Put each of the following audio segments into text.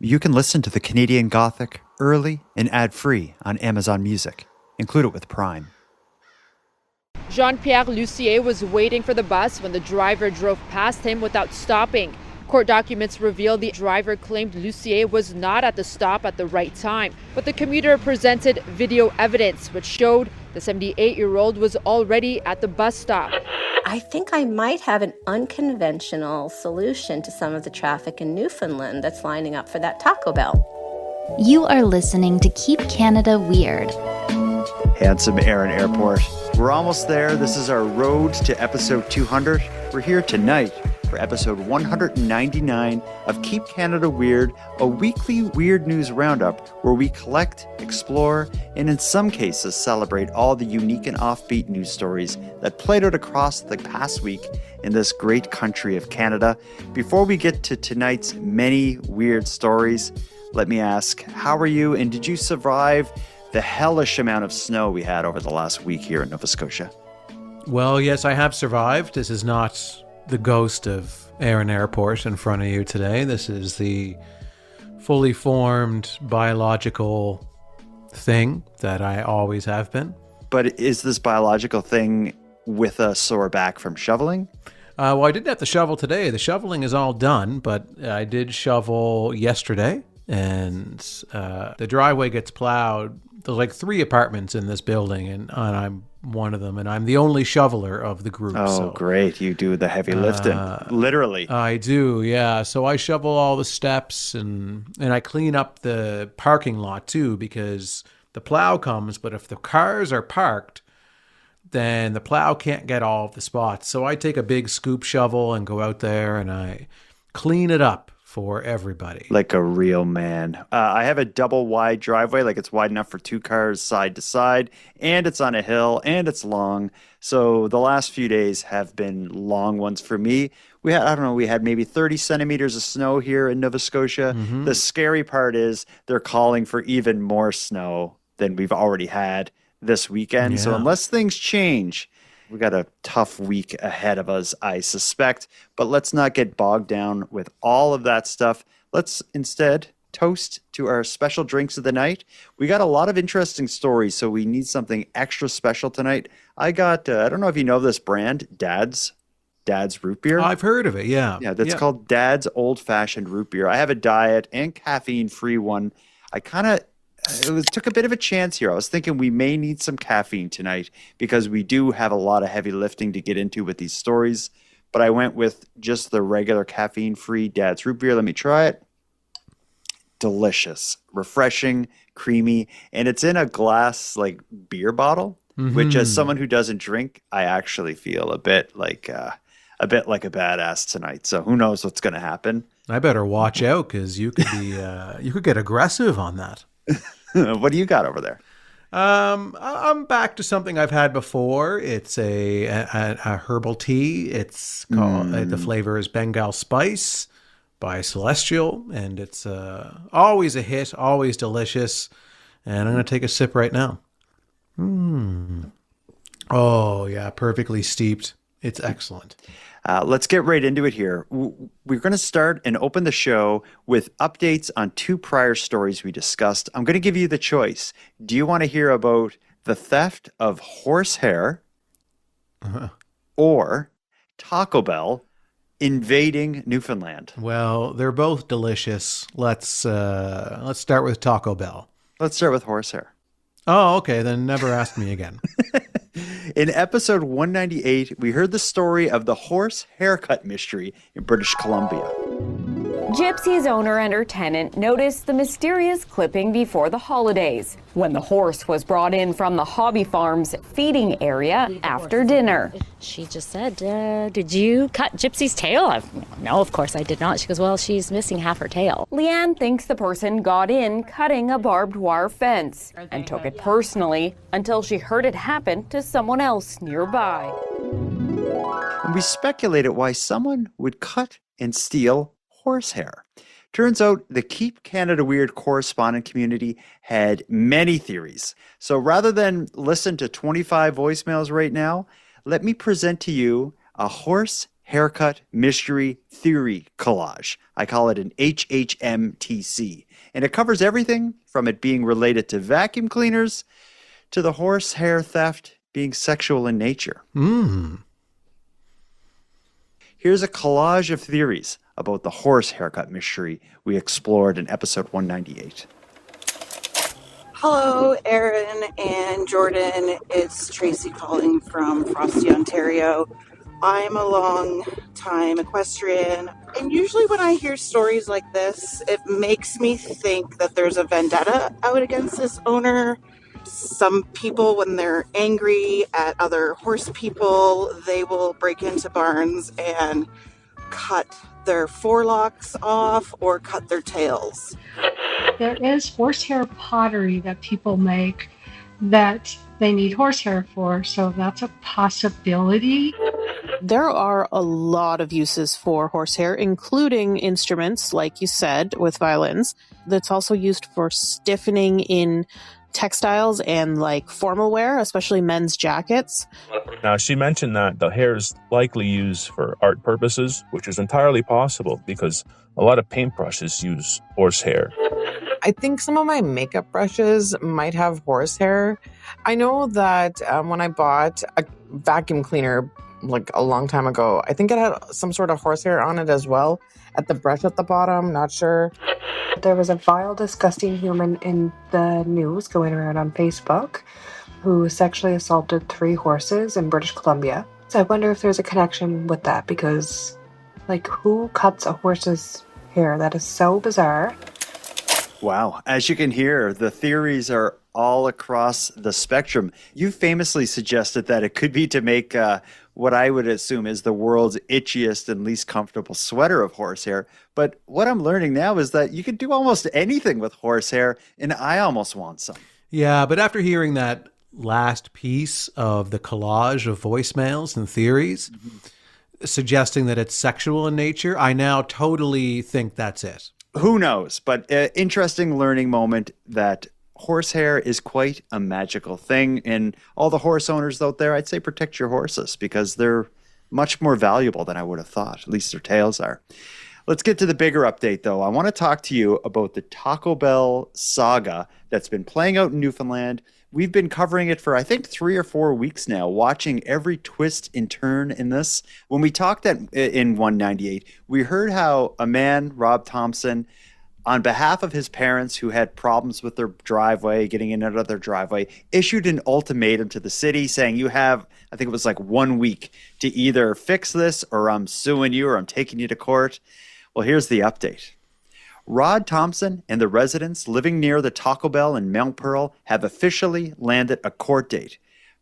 You can listen to the Canadian Gothic early and ad-free on Amazon Music. Include it with Prime. Jean-Pierre Lucier was waiting for the bus when the driver drove past him without stopping. Court documents reveal the driver claimed Lucier was not at the stop at the right time, but the commuter presented video evidence which showed the 78-year-old was already at the bus stop. I think I might have an unconventional solution to some of the traffic in Newfoundland that's lining up for that Taco Bell. You are listening to Keep Canada Weird. Handsome Aaron Airport. We're almost there. This is our road to episode 200. We're here tonight for episode 199 of Keep Canada Weird, a weekly weird news roundup where we collect, explore, and in some cases celebrate all the unique and offbeat news stories that played out across the past week in this great country of Canada. Before we get to tonight's many weird stories, let me ask, how are you, and did you survive the hellish amount of snow we had over the last week here in Nova Scotia? Well, yes, I have survived. This is not the ghost of Aaron Airport in front of you today. This is the fully formed biological thing that I always have been. But is this biological thing with a sore back from shoveling? Well, I didn't have to shovel today. The shoveling is all done, but I did shovel yesterday, and the driveway gets plowed. There's like 3 apartments in this building, and I'm one of them, and I'm the only shoveler of the group. Oh, so, great. You do the heavy lifting, literally. I do, yeah. So I shovel all the steps, and I clean up the parking lot, too, because the plow comes, but if the cars are parked, then the plow can't get all of the spots. So I take a big scoop shovel and go out there, and I clean it up for everybody. Like a real man. I have a double wide driveway, like it's wide enough for 2 cars side to side, and it's on a hill, and it's long. So the last few days have been long ones for me. We had maybe 30 centimeters of snow here in Nova Scotia. Mm-hmm. The scary part is they're calling for even more snow than we've already had this weekend. Yeah. So unless things change, we got a tough week ahead of us, I suspect. But let's not get bogged down with all of that stuff. Let's instead toast to our special drinks of the night. We got a lot of interesting stories, so we need something extra special tonight. I got, I don't know if you know this brand, Dad's Root Beer. I've heard of it, yeah. Yeah, that's called Dad's Old Fashioned Root Beer. I have a diet and caffeine-free one. It took a bit of a chance here. I was thinking we may need some caffeine tonight because we do have a lot of heavy lifting to get into with these stories. But I went with just the regular caffeine-free Dad's Root Beer. Let me try it. Delicious, refreshing, creamy, and it's in a glass like beer bottle, which as someone who doesn't drink, I actually feel a bit like a badass tonight. So who knows what's going to happen? I better watch out because you could be you could get aggressive on that. What do you got over there? I'm back to something I've had before. It's a herbal tea. It's called the flavor is Bengal Spice by Celestial, and it's always a hit, always delicious. And I'm going to take a sip right now. Oh yeah, perfectly steeped. It's excellent. Let's get right into it here. We're going to start and open the show with updates on 2 prior stories we discussed. I'm going to give you the choice. Do you want to hear about the theft of horsehair or Taco Bell invading Newfoundland? Well, they're both delicious. Let's start with Taco Bell. Let's start with horsehair. Oh, okay. Then never ask me again. In episode 198, we heard the story of the horse haircut mystery in British Columbia. Gypsy's owner and her tenant noticed the mysterious clipping before the holidays, when the horse was brought in from the hobby farm's feeding area after dinner. She just said, did you cut Gypsy's tail? No, of course I did not. She goes, well, she's missing half her tail. Leanne thinks the person got in cutting a barbed wire fence and took it personally until she heard it happen to someone else nearby. And we speculated why someone would cut and steal horsehair. Turns out the Keep Canada Weird correspondent community had many theories. So rather than listen to 25 voicemails right now, let me present to you a horse Haircut Mystery Theory Collage. I call it an HHMTC. And it covers everything from it being related to vacuum cleaners to the horsehair theft being sexual in nature. Here's a collage of theories about the horse haircut mystery we explored in episode 198. Hello, Erin and Jordan. It's Tracy calling from Frosty, Ontario. I'm a long-time equestrian, and usually when I hear stories like this, it makes me think that there's a vendetta out against this owner. Some people, when they're angry at other horse people, they will break into barns and cut their forelocks off or cut their tails. There is horsehair pottery that people make that they need horsehair for, so that's a possibility. There are a lot of uses for horsehair, including instruments, like you said, with violins. That's also used for stiffening in textiles and like formal wear, especially men's jackets. Now, she mentioned that the hair is likely used for art purposes, which is entirely possible because a lot of paintbrushes use horsehair. I think some of my makeup brushes might have horsehair. I know that when I bought a vacuum cleaner like a long time ago, I think it had some sort of horsehair on it as well at the brush at the bottom, not sure. There was a vile, disgusting human in the news going around on Facebook who sexually assaulted 3 horses in British Columbia. So I wonder if there's a connection with that because, like, who cuts a horse's hair? That is so bizarre. Wow. As you can hear, the theories are all across the spectrum. You famously suggested that it could be to make what I would assume is the world's itchiest and least comfortable sweater of horsehair. But what I'm learning now is that you can do almost anything with horsehair, and I almost want some. Yeah, but after hearing that last piece of the collage of voicemails and theories, suggesting that it's sexual in nature, I now totally think that's it. Who knows? But interesting learning moment that horsehair is quite a magical thing. And all the horse owners out there, I'd say protect your horses because they're much more valuable than I would have thought. At least their tails are. Let's get to the bigger update, though. I want to talk to you about the Taco Bell saga that's been playing out in Newfoundland. We've been covering it for, I think, 3 or 4 weeks now, watching every twist and turn in this. When we talked in 198, we heard how a man, Rob Thompson, on behalf of his parents who had problems with their driveway, getting in and out of their driveway, issued an ultimatum to the city saying, you have, I think it was like 1 week to either fix this or I'm suing you or I'm taking you to court. Well, here's the update. Rod Thompson and the residents living near the Taco Bell in Mount Pearl have officially landed a court date,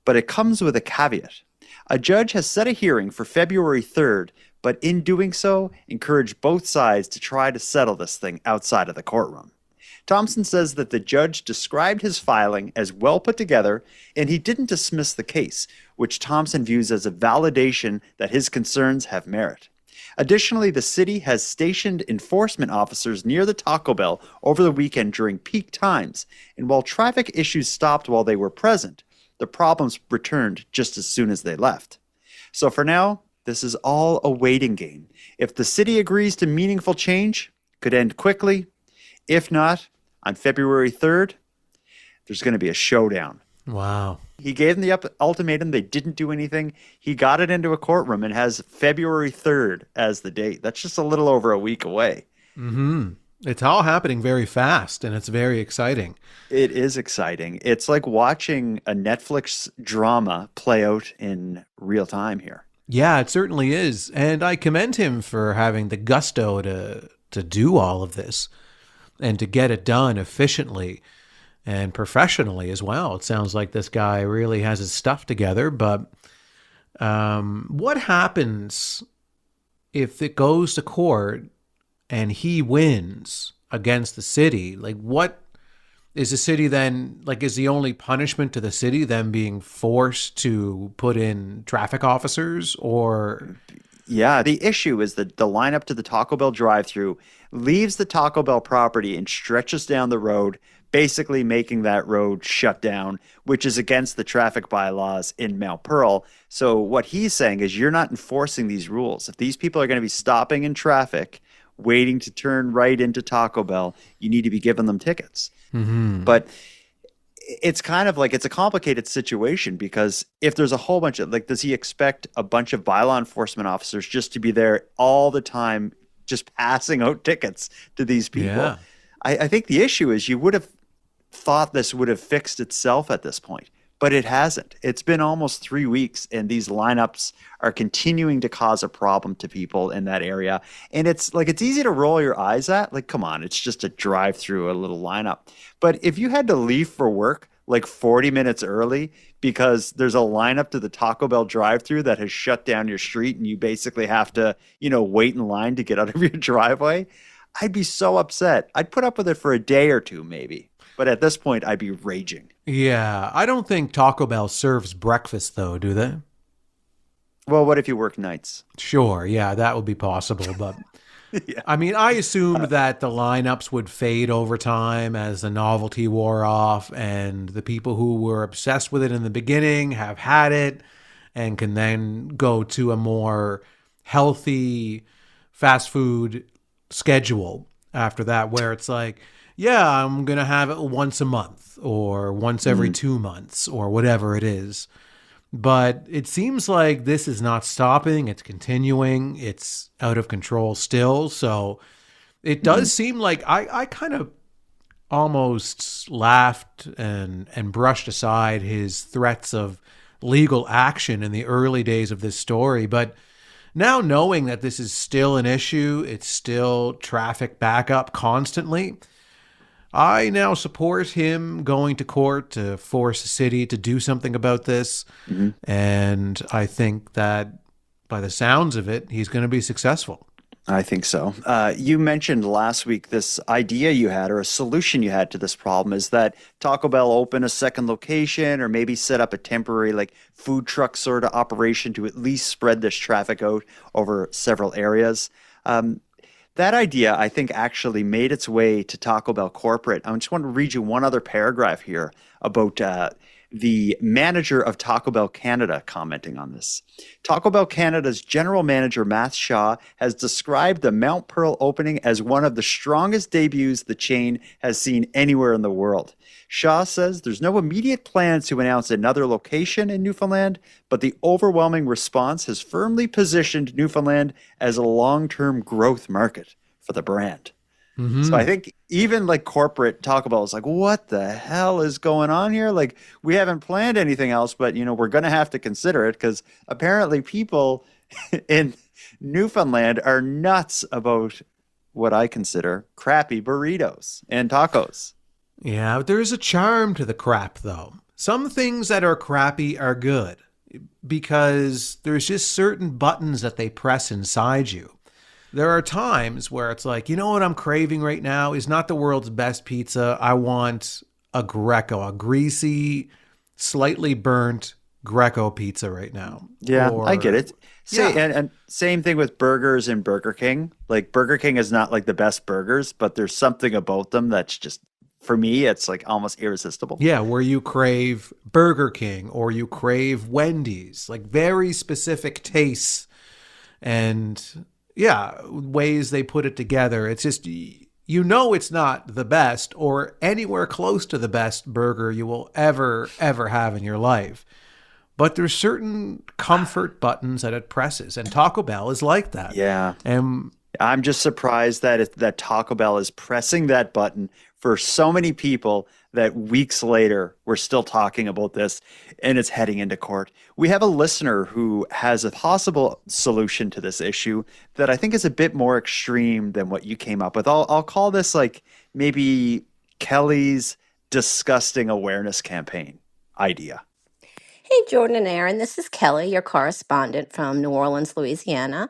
but it comes with a caveat. A judge has set a hearing for February 3rd, but in doing so, encouraged both sides to try to settle this thing outside of the courtroom. Thompson says that the judge described his filing as well put together, and he didn't dismiss the case, which Thompson views as a validation that his concerns have merit. Additionally, the city has stationed enforcement officers near the Taco Bell over the weekend during peak times, and while traffic issues stopped while they were present, the problems returned just as soon as they left. So for now, this is all a waiting game. If the city agrees to meaningful change, it could end quickly. If not, on February 3rd, there's going to be a showdown. Wow. He gave them the ultimatum. They didn't do anything. He got it into a courtroom and has February 3rd as the date. That's just a little over a week away. Mm-hmm. It's all happening very fast, and it's very exciting. It is exciting. It's like watching a Netflix drama play out in real time here. Yeah, it certainly is. And I commend him for having the gusto to do all of this and to get it done efficiently and professionally as well. It sounds like this guy really has his stuff together. But what happens if it goes to court and he wins against the city? Like, what is the city then, like, is the only punishment to the city them being forced to put in traffic officers? Or yeah, the issue is that the lineup to the Taco Bell drive-thru leaves the Taco Bell property and stretches down the road basically making that road shut down, which is against the traffic bylaws in Mount Pearl. So what he's saying is you're not enforcing these rules. If these people are going to be stopping in traffic, waiting to turn right into Taco Bell, you need to be giving them tickets. Mm-hmm. But it's kind of like it's a complicated situation because if there's a whole bunch of like, does he expect a bunch of bylaw enforcement officers just to be there all the time, just passing out tickets to these people? Yeah. I think the issue is you would have thought this would have fixed itself at this point, but it hasn't. It's been almost 3 weeks, and these lineups are continuing to cause a problem to people in that area. And it's like, it's easy to roll your eyes at. Like, come on, it's just a drive through a little lineup. But if you had to leave for work like 40 minutes early because there's a lineup to the Taco Bell drive-through that has shut down your street and you basically have to, wait in line to get out of your driveway, I'd be so upset. I'd put up with it for a day or two maybe. But at this point, I'd be raging. Yeah, I don't think Taco Bell serves breakfast, though, do they? Well, what if you work nights? Sure, yeah, that would be possible. But Yeah. I mean, I assumed that the lineups would fade over time as the novelty wore off, and the people who were obsessed with it in the beginning have had it and can then go to a more healthy fast food schedule after that, where it's like, yeah, I'm going to have it once a month or once every 2 months or whatever it is. But it seems like this is not stopping. It's continuing. It's out of control still. So it does seem like I kind of almost laughed and brushed aside his threats of legal action in the early days of this story. But now knowing that this is still an issue, it's still traffic backup constantly, I now support him going to court to force the city to do something about this. And I think that by the sounds of it, he's going to be successful. I think so. You mentioned last week this idea you had, or a solution you had to this problem, is that Taco Bell open a second location or maybe set up a temporary like food truck sort of operation to at least spread this traffic out over several areas. That idea, I think, actually made its way to Taco Bell corporate. I just want to read you one other paragraph here about the manager of Taco Bell Canada commenting on this. Taco Bell Canada's general manager, Matt Shaw, has described the Mount Pearl opening as one of the strongest debuts the chain has seen anywhere in the world. Shaw says there's no immediate plans to announce another location in Newfoundland, but the overwhelming response has firmly positioned Newfoundland as a long-term growth market for the brand. So I think even like corporate Taco Bell is like, what the hell is going on here? Like, we haven't planned anything else, but we're going to have to consider it because apparently people in Newfoundland are nuts about what I consider crappy burritos and tacos. Yeah, but there is a charm to the crap, though. Some things that are crappy are good because there's just certain buttons that they press inside you. There are times where it's like, you know what I'm craving right now is not the world's best pizza. I want a Greco, a greasy, slightly burnt Greco pizza right now. Yeah, I get it. Yeah. And same thing with burgers and Burger King. Like, Burger King is not like the best burgers, but there's something about them that's just, for me, it's like almost irresistible. Yeah, where you crave Burger King or you crave Wendy's, like very specific tastes and ways they put it together. It's just, it's not the best or anywhere close to the best burger you will ever have in your life. But there's certain comfort buttons that it presses, and Taco Bell is like that. Yeah. And I'm just surprised that Taco Bell is pressing that button for so many people that weeks later we're still talking about this and it's heading into court. We have a listener who has a possible solution to this issue that I think is a bit more extreme than what you came up with. I'll call this like maybe Kelly's disgusting awareness campaign idea. Hey, Jordan and Aaron, this is Kelly, your correspondent from New Orleans, Louisiana.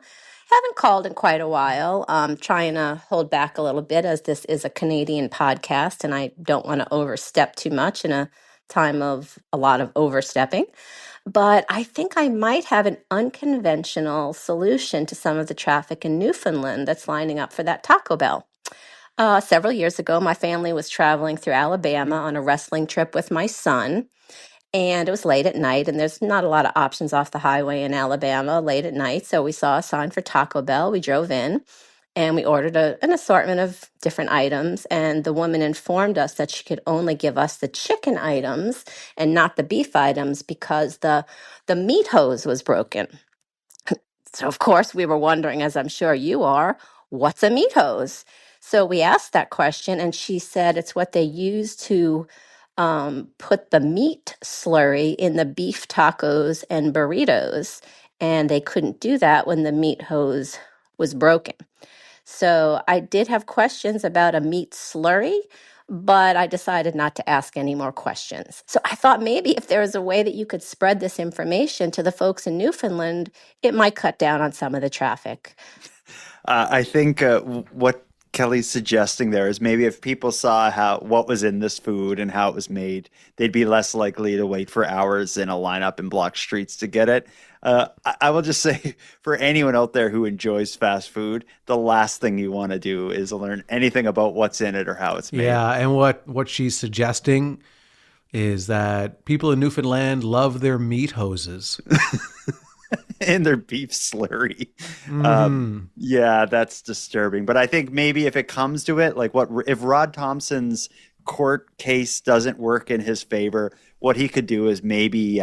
Haven't called in quite a while. Trying to hold back a little bit as this is a Canadian podcast and I don't want to overstep too much in a time of a lot of overstepping. But I think I might have an unconventional solution to some of the traffic in Newfoundland that's lining up for that Taco Bell. Several years ago, my family was traveling through Alabama on a wrestling trip with my son. And it was late at night, and there's not a lot of options off the highway in Alabama late at night. So we saw a sign for Taco Bell. We drove in and we ordered an assortment of different items. And the woman informed us that she could only give us the chicken items and not the beef items because the meat hose was broken. So, of course, we were wondering, as I'm sure you are, what's a meat hose? So we asked that question, and she said it's what they use to put the meat slurry in the beef tacos and burritos. And they couldn't do that when the meat hose was broken. So I did have questions about a meat slurry, but I decided not to ask any more questions. So I thought maybe if there was a way that you could spread this information to the folks in Newfoundland, it might cut down on some of the traffic. I think what Kelly's suggesting there is maybe if people saw what was in this food and how it was made, they'd be less likely to wait for hours in a lineup in blocked streets to get it. I will just say for anyone out there who enjoys fast food, the last thing you want to do is learn anything about what's in it or how it's made. Yeah, and what she's suggesting is that people in Newfoundland love their meat hoses. In their beef slurry. Yeah, that's disturbing. But I think maybe if it comes to it, like if Rod Thompson's court case doesn't work in his favor, what he could do is maybe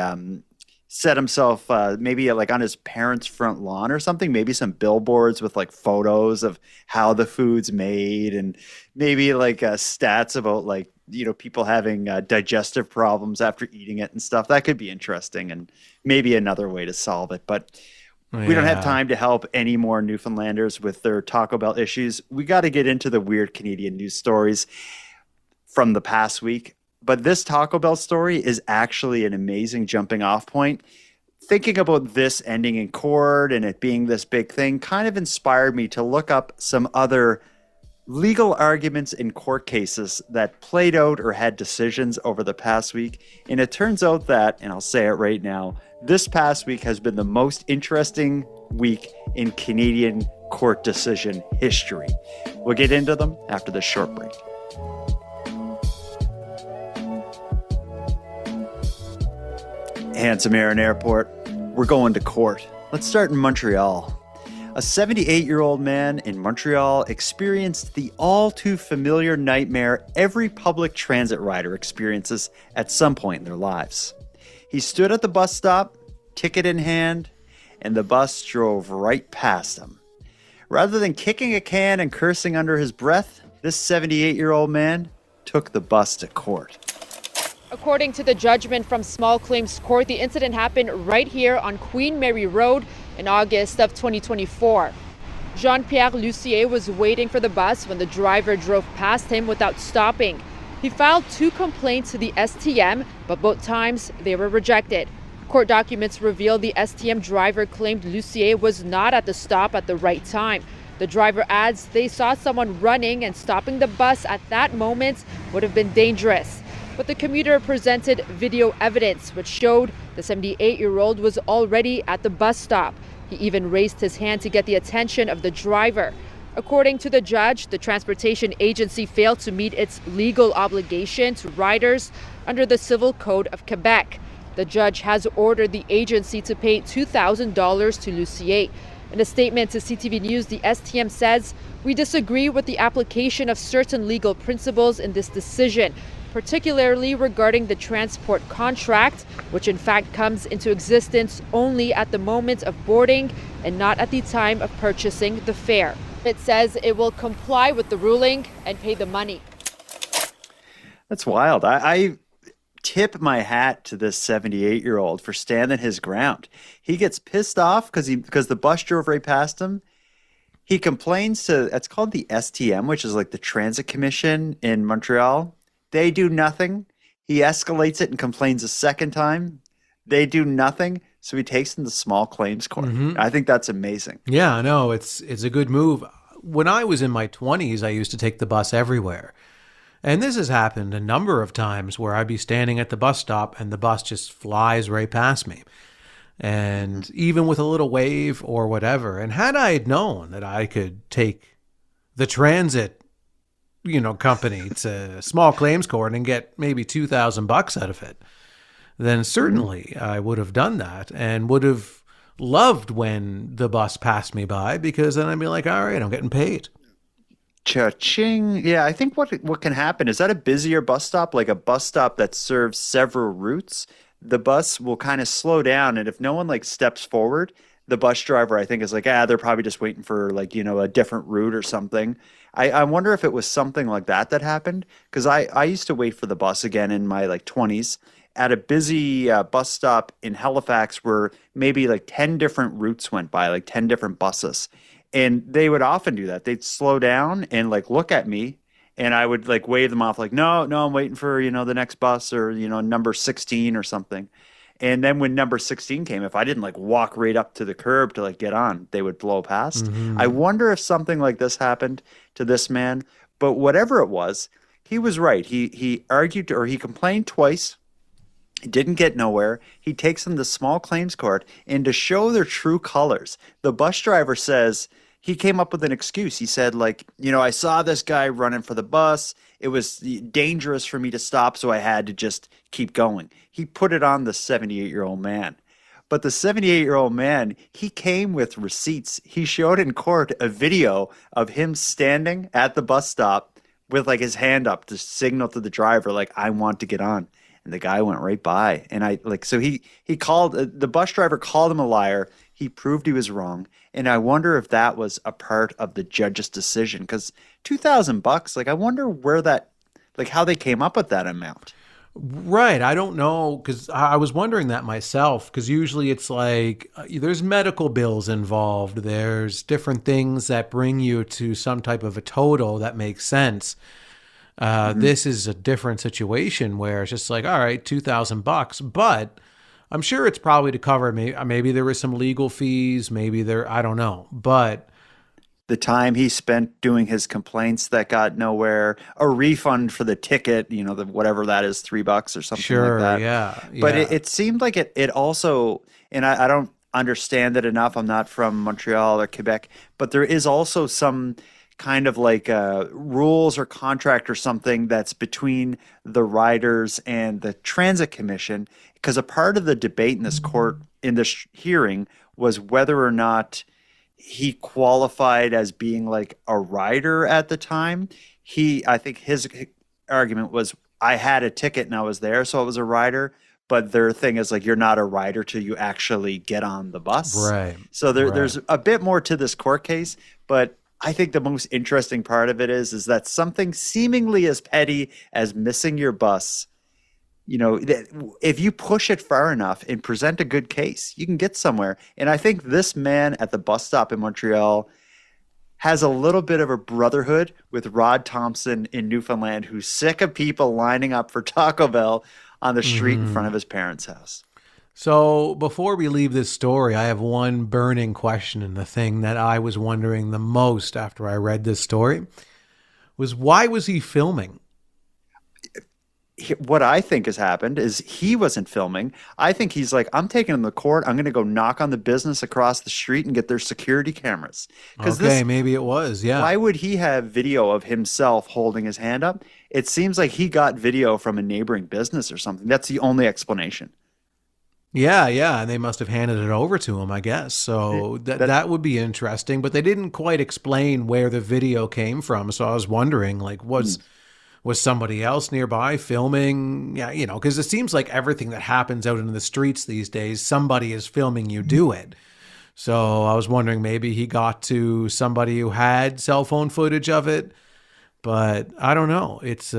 set himself maybe like on his parents' front lawn or something, maybe some billboards with like photos of how the food's made and maybe like stats about like, people having digestive problems after eating it and stuff. That could be interesting and maybe another way to solve it. But we don't have time to help any more Newfoundlanders with their Taco Bell issues. We got to get into the weird Canadian news stories from the past week. But this Taco Bell story is actually an amazing jumping off point. Thinking about this ending in court and it being this big thing kind of inspired me to look up some other legal arguments in court cases that played out or had decisions over the past week. And it turns out that, and I'll say it right now, this past week has been the most interesting week in Canadian court decision history. We'll get into them after this short break. Handsome Aaron Airport, we're going to court. Let's start in Montreal. A 78-year-old man in Montreal experienced the all-too-familiar nightmare every public transit rider experiences at some point in their lives. He stood at the bus stop, ticket in hand, and the bus drove right past him. Rather than kicking a can and cursing under his breath, this 78-year-old man took the bus to court. According to the judgment from Small Claims Court, the incident happened right here on Queen Mary Road in August of 2024. Jean-Pierre Lucier was waiting for the bus when the driver drove past him without stopping. He filed 2 complaints to the STM, but both times they were rejected. Court documents reveal the STM driver claimed Lucier was not at the stop at the right time. The driver adds they saw someone running and stopping the bus at that moment would have been dangerous. But the commuter presented video evidence which showed the 78-year-old was already at the bus stop. He even raised his hand to get the attention of the driver. According to the judge, the transportation agency failed to meet its legal obligation to riders under the Civil Code of Quebec. The judge has ordered the agency to pay $2,000 to Lucier. In a statement to CTV News, the STM says, "We disagree with the application of certain legal principles in this decision, particularly regarding the transport contract, which in fact comes into existence only at the moment of boarding and not at the time of purchasing the fare." It says it will comply with the ruling and pay the money. That's wild. I tip my hat to this 78-year-old for standing his ground. He gets pissed off because the bus drove right past him. He complains to, it's called the STM, which is like the Transit Commission in Montreal. They do nothing. He escalates it and complains a second time. They do nothing. So he takes them to small claims court. I think that's amazing. Yeah, I know. It's a good move. When I was in my 20s, I used to take the bus everywhere. And this has happened a number of times where I'd be standing at the bus stop and the bus just flies right past me. And even with a little wave or whatever. And had I known that I could take the transit company to small claims court and get maybe $2,000 out of it, then certainly I would have done that and would have loved when the bus passed me by, because then I'd be like, all right, I'm getting paid. Cha-ching. Yeah, I think what can happen is that a busier bus stop, like a bus stop that serves several routes, the bus will kind of slow down, and if no one like steps forward, the bus driver I think is like, they're probably just waiting for like, a different route or something. I wonder if it was something like that happened, because I used to wait for the bus again in my like 20s at a busy bus stop in Halifax where maybe like 10 different routes went by, like 10 different buses. And they would often do that. They'd slow down and like look at me, and I would like wave them off like, no, I'm waiting for, the next bus, or, number 16 or something. And then when number 16 came, if I didn't like walk right up to the curb to like get on, they would blow past. I wonder if something like this happened to this man. But whatever it was, he was right. He argued, or he complained twice. Didn't get nowhere. He takes them to small claims court, and to show their true colors, the bus driver says he came up with an excuse. He said, like, I saw this guy running for the bus. It was dangerous for me to stop, so I had to just keep going. He put it on the 78-year-old man. But the 78-year-old man, he came with receipts. He showed in court a video of him standing at the bus stop with like his hand up to signal to the driver, like, I want to get on. And the guy went right by. And he called, the bus driver called him a liar. He proved he was wrong. And I wonder if that was a part of the judge's decision, because $2,000, like, I wonder where that, like, how they came up with that amount. Right. I don't know, because I was wondering that myself, because usually it's like there's medical bills involved. There's different things that bring you to some type of a total that makes sense. This is a different situation where it's just like, all right, $2,000, but I'm sure it's probably to cover maybe there were some legal fees, I don't know, but the time he spent doing his complaints that got nowhere, a refund for the ticket, whatever that is, $3 or something like that. Yeah. But it seemed like it also, and I don't understand it enough. I'm not from Montreal or Quebec, but there is also some kind of like rules or contract or something that's between the riders and the transit commission, because a part of the debate in this court, in this hearing, was whether or not he qualified as being like a rider at the time. I think his argument was, I had a ticket and I was there, so I was a rider. But their thing is like, you're not a rider till you actually get on the bus. Right. So there's a bit more to this court case, but I think the most interesting part of it is that something seemingly as petty as missing your bus, if you push it far enough and present a good case, you can get somewhere. And I think this man at the bus stop in Montreal has a little bit of a brotherhood with Rod Thompson in Newfoundland, who's sick of people lining up for Taco Bell on the street in front of his parents' house. So before we leave this story, I have one burning question, and the thing that I was wondering the most after I read this story was, why was he filming? What I think has happened is he wasn't filming. I think he's like, I'm taking him to court. I'm going to go knock on the business across the street and get their security cameras. Okay, maybe it was, yeah. Why would he have video of himself holding his hand up? It seems like he got video from a neighboring business or something. That's the only explanation. Yeah, and they must have handed it over to him, I guess. So that would be interesting, but they didn't quite explain where the video came from. So I was wondering, like, was somebody else nearby filming? Yeah, because it seems like everything that happens out in the streets these days, somebody is filming you do it. So I was wondering, maybe he got to somebody who had cell phone footage of it, but I don't know. It's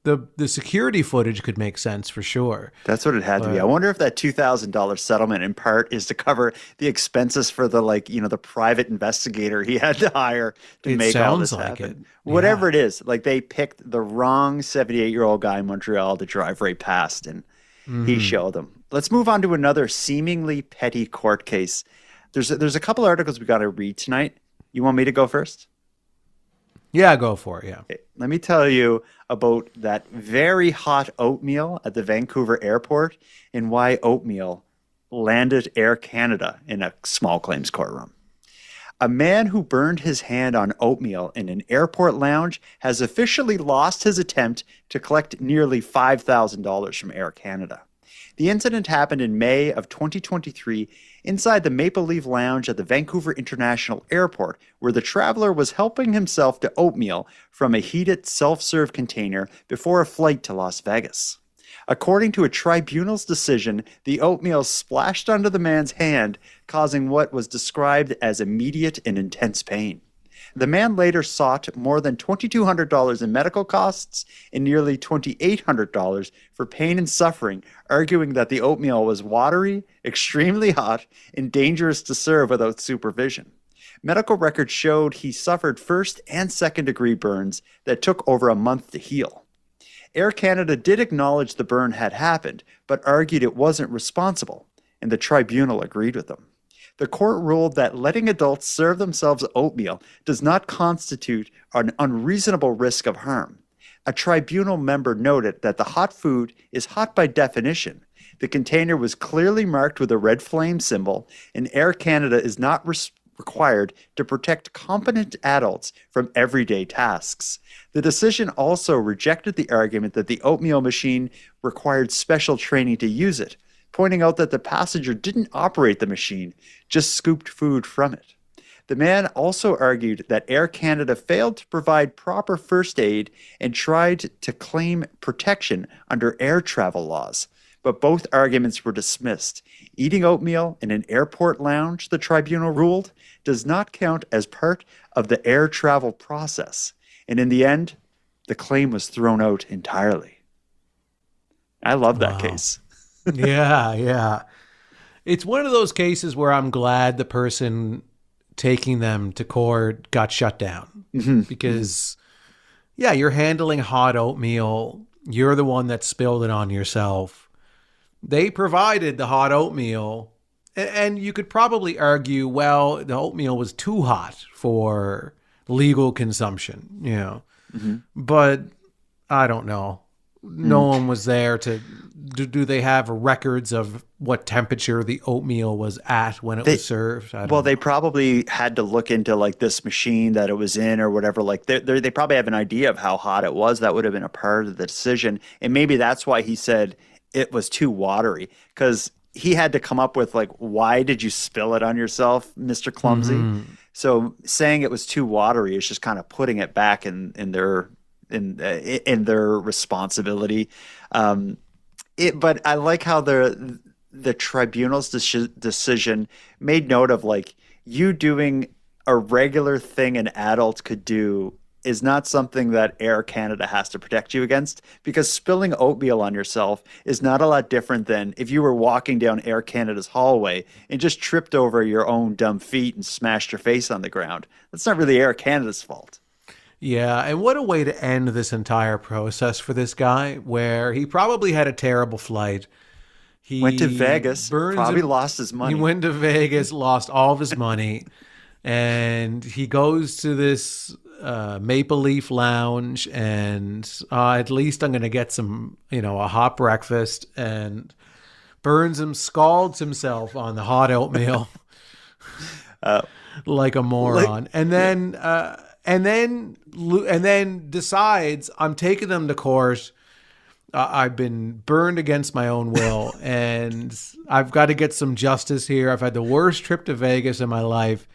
the security footage could make sense for sure. That's what it had to be. I wonder if that $2,000 settlement in part is to cover the expenses for the the private investigator he had to hire to make all this happen. Whatever it is, like, they picked the wrong 78-year-old guy in Montreal to drive right past, and he showed them. Let's move on to another seemingly petty court case. There's a couple articles we got to read tonight. You want me to go first? Yeah, go for it, yeah. Okay, let me tell you about that very hot oatmeal at the Vancouver airport and why oatmeal landed Air Canada in a small claims courtroom. A man who burned his hand on oatmeal in an airport lounge has officially lost his attempt to collect nearly $5,000 from Air Canada. The incident happened in May of 2023 inside the Maple Leaf Lounge at the Vancouver International Airport, where the traveler was helping himself to oatmeal from a heated self-serve container before a flight to Las Vegas. According to a tribunal's decision, the oatmeal splashed onto the man's hand, causing what was described as immediate and intense pain. The man later sought more than $2,200 in medical costs and nearly $2,800 for pain and suffering, arguing that the oatmeal was watery, extremely hot, and dangerous to serve without supervision. Medical records showed he suffered first and second-degree burns that took over a month to heal. Air Canada did acknowledge the burn had happened, but argued it wasn't responsible, and the tribunal agreed with them. The court ruled that letting adults serve themselves oatmeal does not constitute an unreasonable risk of harm. A tribunal member noted that the hot food is hot by definition. The container was clearly marked with a red flame symbol, and Air Canada is not required to protect competent adults from everyday tasks. The decision also rejected the argument that the oatmeal machine required special training to use it, pointing out that the passenger didn't operate the machine, just scooped food from it. The man also argued that Air Canada failed to provide proper first aid and tried to claim protection under air travel laws, but both arguments were dismissed. Eating oatmeal in an airport lounge, the tribunal ruled, does not count as part of the air travel process, and in the end, the claim was thrown out entirely. I love that case. Yeah. It's one of those cases where I'm glad the person taking them to court got shut down. Because, yeah, you're handling hot oatmeal. You're the one that spilled it on yourself. They provided the hot oatmeal. And you could probably argue, well, the oatmeal was too hot for legal consumption, you know. But I don't know. No one was there to do they have records of what temperature the oatmeal was at when it was served? They probably had to look into like this machine that it was in or whatever. Like they probably have an idea of how hot it was. That would have been a part of the decision. And maybe that's why he said it was too watery, because he had to come up with like, why did you spill it on yourself, Mr. Clumsy? So saying it was too watery is just kind of putting it back in their responsibility. But I like how the tribunal's decision made note of like, you doing a regular thing an adult could do is not something that Air Canada has to protect you against, because spilling oatmeal on yourself is not a lot different than if you were walking down Air Canada's hallway and just tripped over your own dumb feet and smashed your face on the ground. That's not really Air Canada's fault. Yeah, and what a way to end this entire process for this guy, where he probably had a terrible flight. He went to Vegas, probably lost his money. He went to Vegas, lost all of his money, and he goes to this Maple Leaf Lounge, and at least I'm going to get some, a hot breakfast, and scalds himself on the hot oatmeal like a moron. And then decides, I'm taking them to court. I've been burned against my own will, and I've got to get some justice here. I've had the worst trip to Vegas in my life.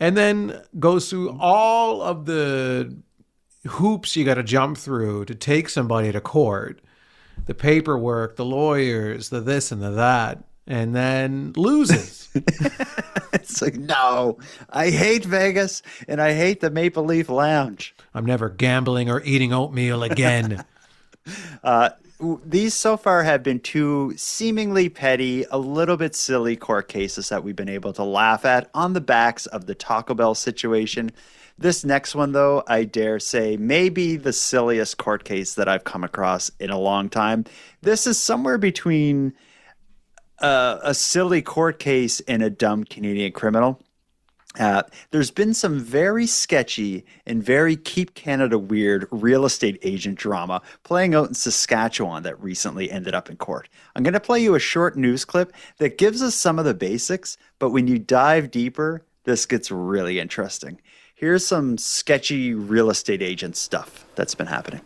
And then goes through all of the hoops you got to jump through to take somebody to court. The paperwork, the lawyers, the this and the that, and then loses. It's like, no, I hate Vegas and I hate the Maple Leaf Lounge. I'm never gambling or eating oatmeal again. These so far have been two seemingly petty, a little bit silly court cases that we've been able to laugh at on the backs of the Taco Bell situation. This next one, though, I dare say, may be the silliest court case that I've come across in a long time. This is somewhere between a silly court case and a dumb Canadian criminal. There's been some very sketchy and very Keep Canada Weird real estate agent drama playing out in Saskatchewan that recently ended up in court. I'm going to play you a short news clip that gives us some of the basics, but when you dive deeper, this gets really interesting. Here's some sketchy real estate agent stuff that's been happening.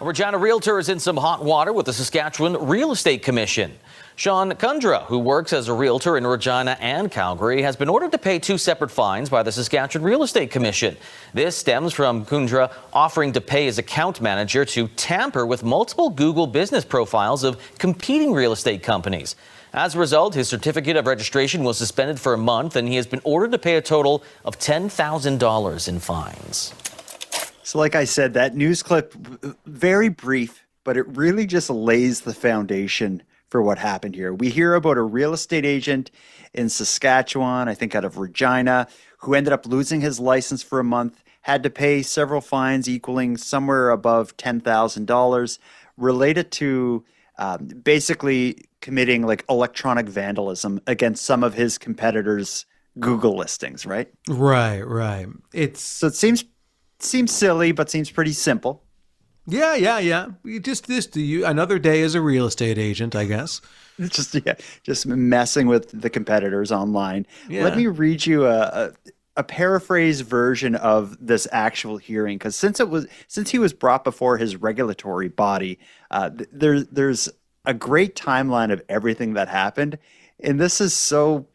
A Regina realtor is in some hot water with the Saskatchewan Real Estate Commission. Sean Kundra, who works as a realtor in Regina and Calgary, has been ordered to pay 2 separate fines by the Saskatchewan Real Estate Commission. This stems from Kundra offering to pay his account manager to tamper with multiple Google business profiles of competing real estate companies. As a result, his certificate of registration was suspended for a month, and he has been ordered to pay a total of $10,000 in fines. So like I said, that news clip, very brief, but it really just lays the foundation for what happened here. We hear about a real estate agent in Saskatchewan, I think out of Regina, who ended up losing his license for a month, had to pay several fines equaling somewhere above $10,000 related to basically committing like electronic vandalism against some of his competitors' Google listings, right? Right. So it seems silly, but seems pretty simple. Yeah. Another day as a real estate agent, I guess. Just messing with the competitors online. Yeah. Let me read you a paraphrased version of this actual hearing, because since he was brought before his regulatory body, there's a great timeline of everything that happened, and this is so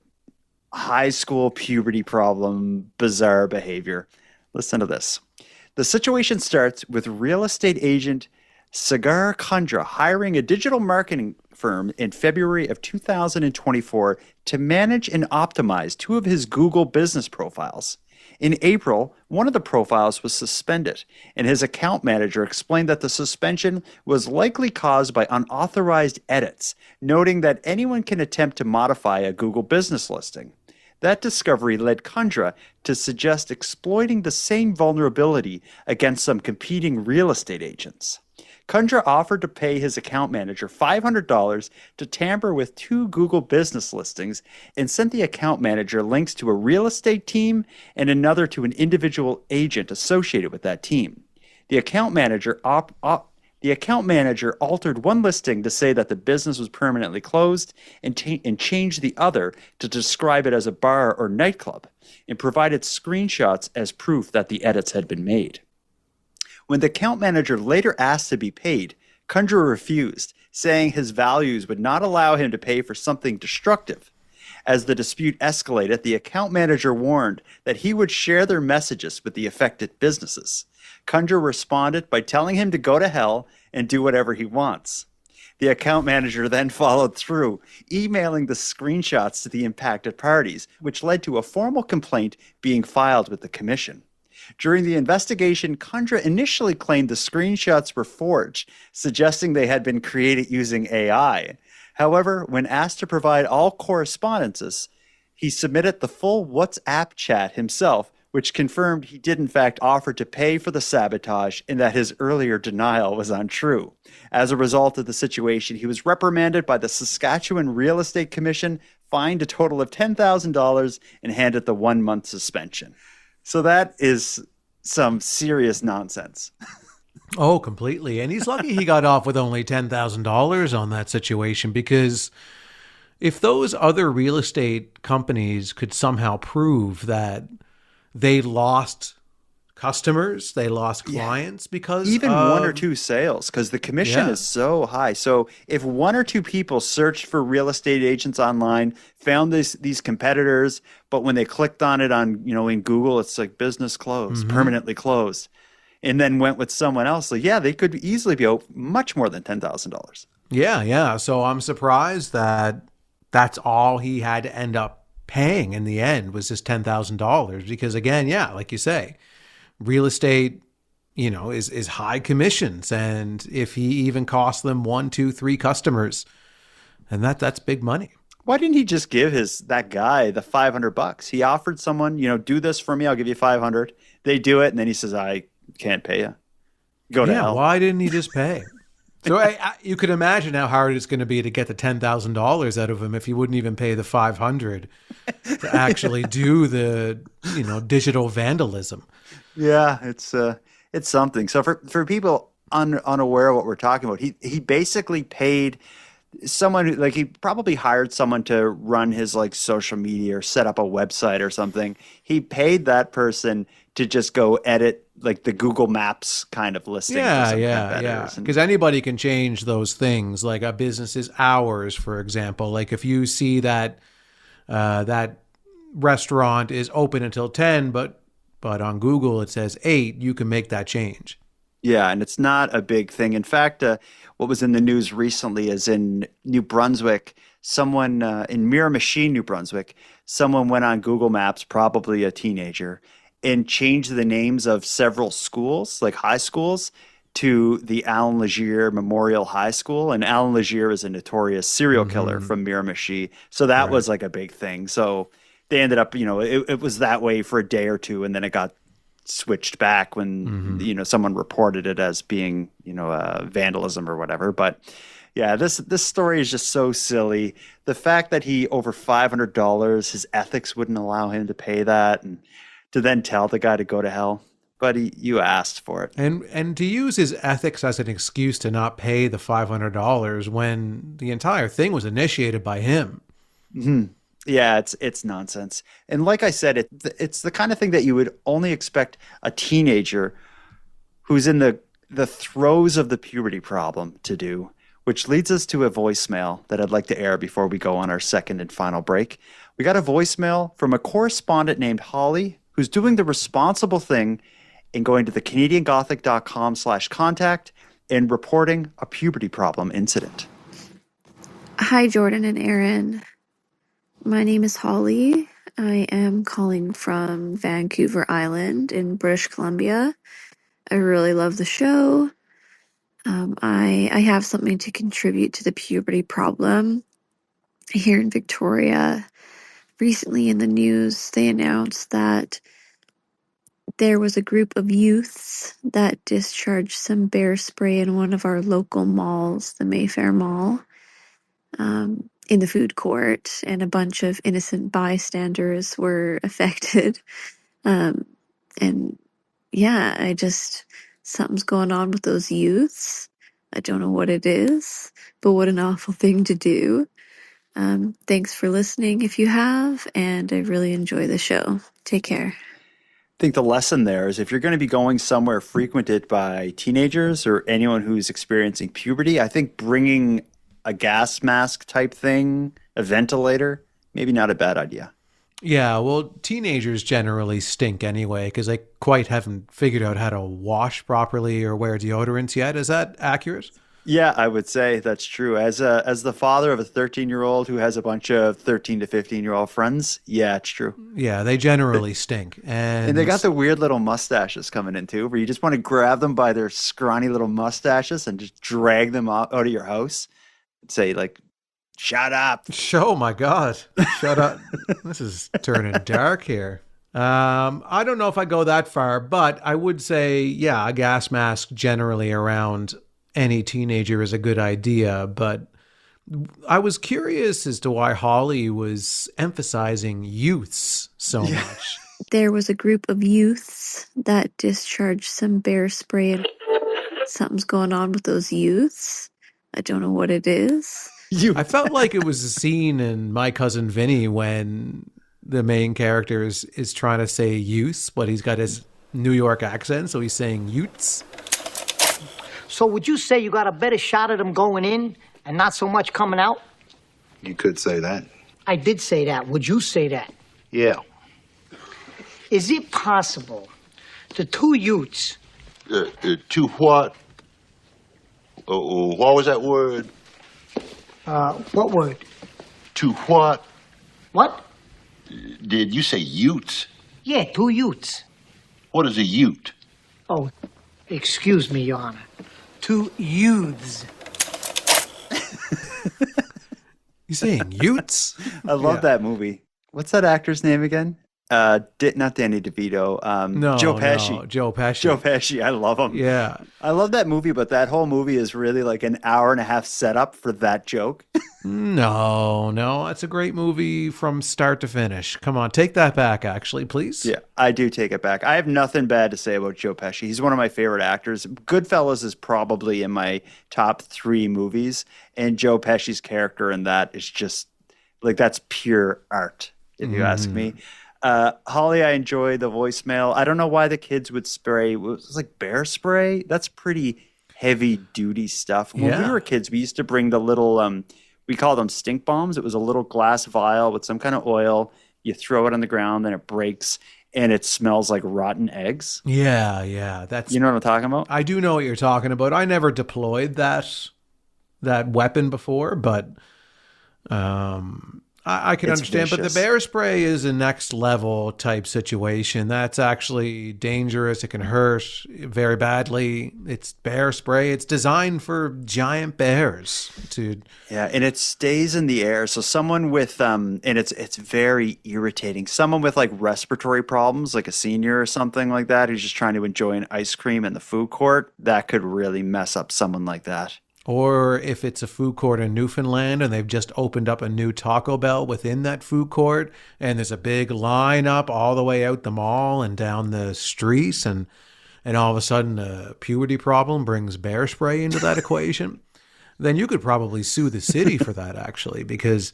high school puberty problem, bizarre behavior. Listen to this. The situation starts with real estate agent Sagar Kundra hiring a digital marketing firm in February of 2024 to manage and optimize 2 of his Google business profiles. In April, one of the profiles was suspended, and his account manager explained that the suspension was likely caused by unauthorized edits, noting that anyone can attempt to modify a Google business listing. That discovery led Kundra to suggest exploiting the same vulnerability against some competing real estate agents. Kundra offered to pay his account manager $500 to tamper with 2 Google business listings and sent the account manager links to a real estate team and another to an individual agent associated with that team. The account manager altered one listing to say that the business was permanently closed and changed the other to describe it as a bar or nightclub, and provided screenshots as proof that the edits had been made. When the account manager later asked to be paid, Kundra refused, saying his values would not allow him to pay for something destructive. As the dispute escalated, the account manager warned that he would share their messages with the affected businesses. Kundra responded by telling him to go to hell and do whatever he wants. The account manager then followed through, emailing the screenshots to the impacted parties, which led to a formal complaint being filed with the commission. During the investigation, Kundra initially claimed the screenshots were forged, suggesting they had been created using AI. However, when asked to provide all correspondences, he submitted the full WhatsApp chat himself, which confirmed he did in fact offer to pay for the sabotage and that his earlier denial was untrue. As a result of the situation, he was reprimanded by the Saskatchewan Real Estate Commission, fined a total of $10,000, and handed the 1-month suspension. So that is some serious nonsense. Oh, completely. And he's lucky he got off with only $10,000 on that situation, because if those other real estate companies could somehow prove that they lost customers, they lost clients because even 1 or 2 sales, because the commission is so high. So if 1 or 2 people searched for real estate agents online, found these competitors, but when they clicked on it in Google, it's like business closed, permanently closed, and then went with someone else, they could easily be out much more than $10,000. Yeah. So I'm surprised that that's all he had to end up paying in the end was just $10,000, because again, like you say, real estate, is high commissions, and if he even cost them 1, 2, 3 customers, and that's big money. Why didn't he just give that guy the $500? He offered someone, do this for me, I'll give you $500. They do it, and then he says, I can't pay you. Go to hell. Why didn't he just pay? So you could imagine how hard it's going to be to get the $10,000 out of him if he wouldn't even pay the $500 to actually do the digital vandalism. Yeah, it's something. So for people unaware of what we're talking about, he basically paid someone who like he probably hired someone to run his like social media or set up a website or something. He paid that person to just go edit like the Google Maps kind of listing for some competitors. Because anybody can change those things, like a business's hours, for example. Like if you see that that restaurant is open until 10, but on Google it says 8, you can make that change. Yeah, and it's not a big thing. In fact, what was in the news recently is in New Brunswick, someone in Miramichi, New Brunswick, someone went on Google Maps, probably a teenager, and changed the names of several schools, like high schools, to the Alan Legier Memorial High School. And Alan Legier is a notorious serial killer from Miramichi. So that was like a big thing. So they ended up, it was that way for a day or two, and then it got switched back when someone reported it as being vandalism or whatever. But yeah, this story is just so silly. The fact that he over $500, his ethics wouldn't allow him to pay that, and to then tell the guy to go to hell. But you asked for it, and to use his ethics as an excuse to not pay the $500 when the entire thing was initiated by him. Yeah, it's nonsense. And like I said, it's the kind of thing that you would only expect a teenager who's in the throes of the puberty problem to do, which leads us to a voicemail that I'd like to air before we go on our second and final break. We got a voicemail from a correspondent named Holly who's doing the responsible thing in going to the canadiangothic.com/contact and reporting a puberty problem incident. Hi, Jordan and Aaron. My name is Holly. I am calling from Vancouver Island in British Columbia. I really love the show. I have something to contribute to the puberty problem. Here in Victoria, recently in the news, they announced that there was a group of youths that discharged some bear spray in one of our local malls, the Mayfair Mall. In the food court, and a bunch of innocent bystanders were affected. And yeah, something's going on with those youths. I don't know what it is, but what an awful thing to do. Thanks for listening if you have, and I really enjoy the show. Take care. I think the lesson there is if you're going to be going somewhere frequented by teenagers or anyone who's experiencing puberty, I think bringing a gas mask type thing, a ventilator, maybe not a bad idea. Yeah, well, teenagers generally stink anyway because they quite haven't figured out how to wash properly or wear deodorants yet. Is that accurate? Yeah, I would say that's true. As the father of a 13-year-old who has a bunch of 13 to 15-year-old friends, yeah, it's true. Yeah, they generally stink. And they got the weird little mustaches coming in too, where you just want to grab them by their scrawny little mustaches and just drag them out of your house. Say like, shut up. Oh my God. Shut up. This is turning dark here. I don't know if I go that far, but I would say, yeah, a gas mask generally around any teenager is a good idea. But I was curious as to why Holly was emphasizing youths so much. There was a group of youths that discharged some bear spray, and something's going on with those youths. I don't know what it is. I felt like it was a scene in My Cousin Vinny when the main character is trying to say youths, but he's got his New York accent, so he's saying youths. So would you say you got a better shot at them going in and not so much coming out? You could say that. I did say that. Would you say that? Yeah. Is it possible the two youths... Two what? What was that word? What word? To what? What? Did you say utes? Yeah, two youths. What is a ute? Oh, excuse me, Your Honor. Two youths. You saying utes? I love that movie. What's that actor's name again? Not Danny DeVito. No, Joe Pesci. no, Joe Pesci. Joe Pesci. I love him. Yeah. I love that movie, but that whole movie is really like an hour and a half setup for that joke. No, it's a great movie from start to finish. Come on, take that back, actually, please. Yeah, I do take it back. I have nothing bad to say about Joe Pesci. He's one of my favorite actors. Goodfellas is probably in my top 3 movies, and Joe Pesci's character in that is just like that's pure art, if you ask me. Holly, I enjoy the voicemail. I don't know why the kids would spray. It was like bear spray. That's pretty heavy duty stuff. When we were kids, we used to bring the little, we call them stink bombs. It was a little glass vial with some kind of oil. You throw it on the ground, then it breaks, and it smells like rotten eggs. Yeah. That's, you know what I'm talking about? I do know what you're talking about. I never deployed that weapon before, but I can understand. But the bear spray is a next level type situation. That's actually dangerous. It can hurt very badly. It's bear spray. It's designed for giant bears to. Yeah, and it stays in the air. So someone with and it's very irritating. Someone with like respiratory problems, like a senior or something like that, who's just trying to enjoy an ice cream in the food court, that could really mess up someone like that. Or if it's a food court in Newfoundland and they've just opened up a new Taco Bell within that food court and there's a big line up all the way out the mall and down the streets and all of a sudden a puberty problem brings bear spray into that equation, then you could probably sue the city for that actually because,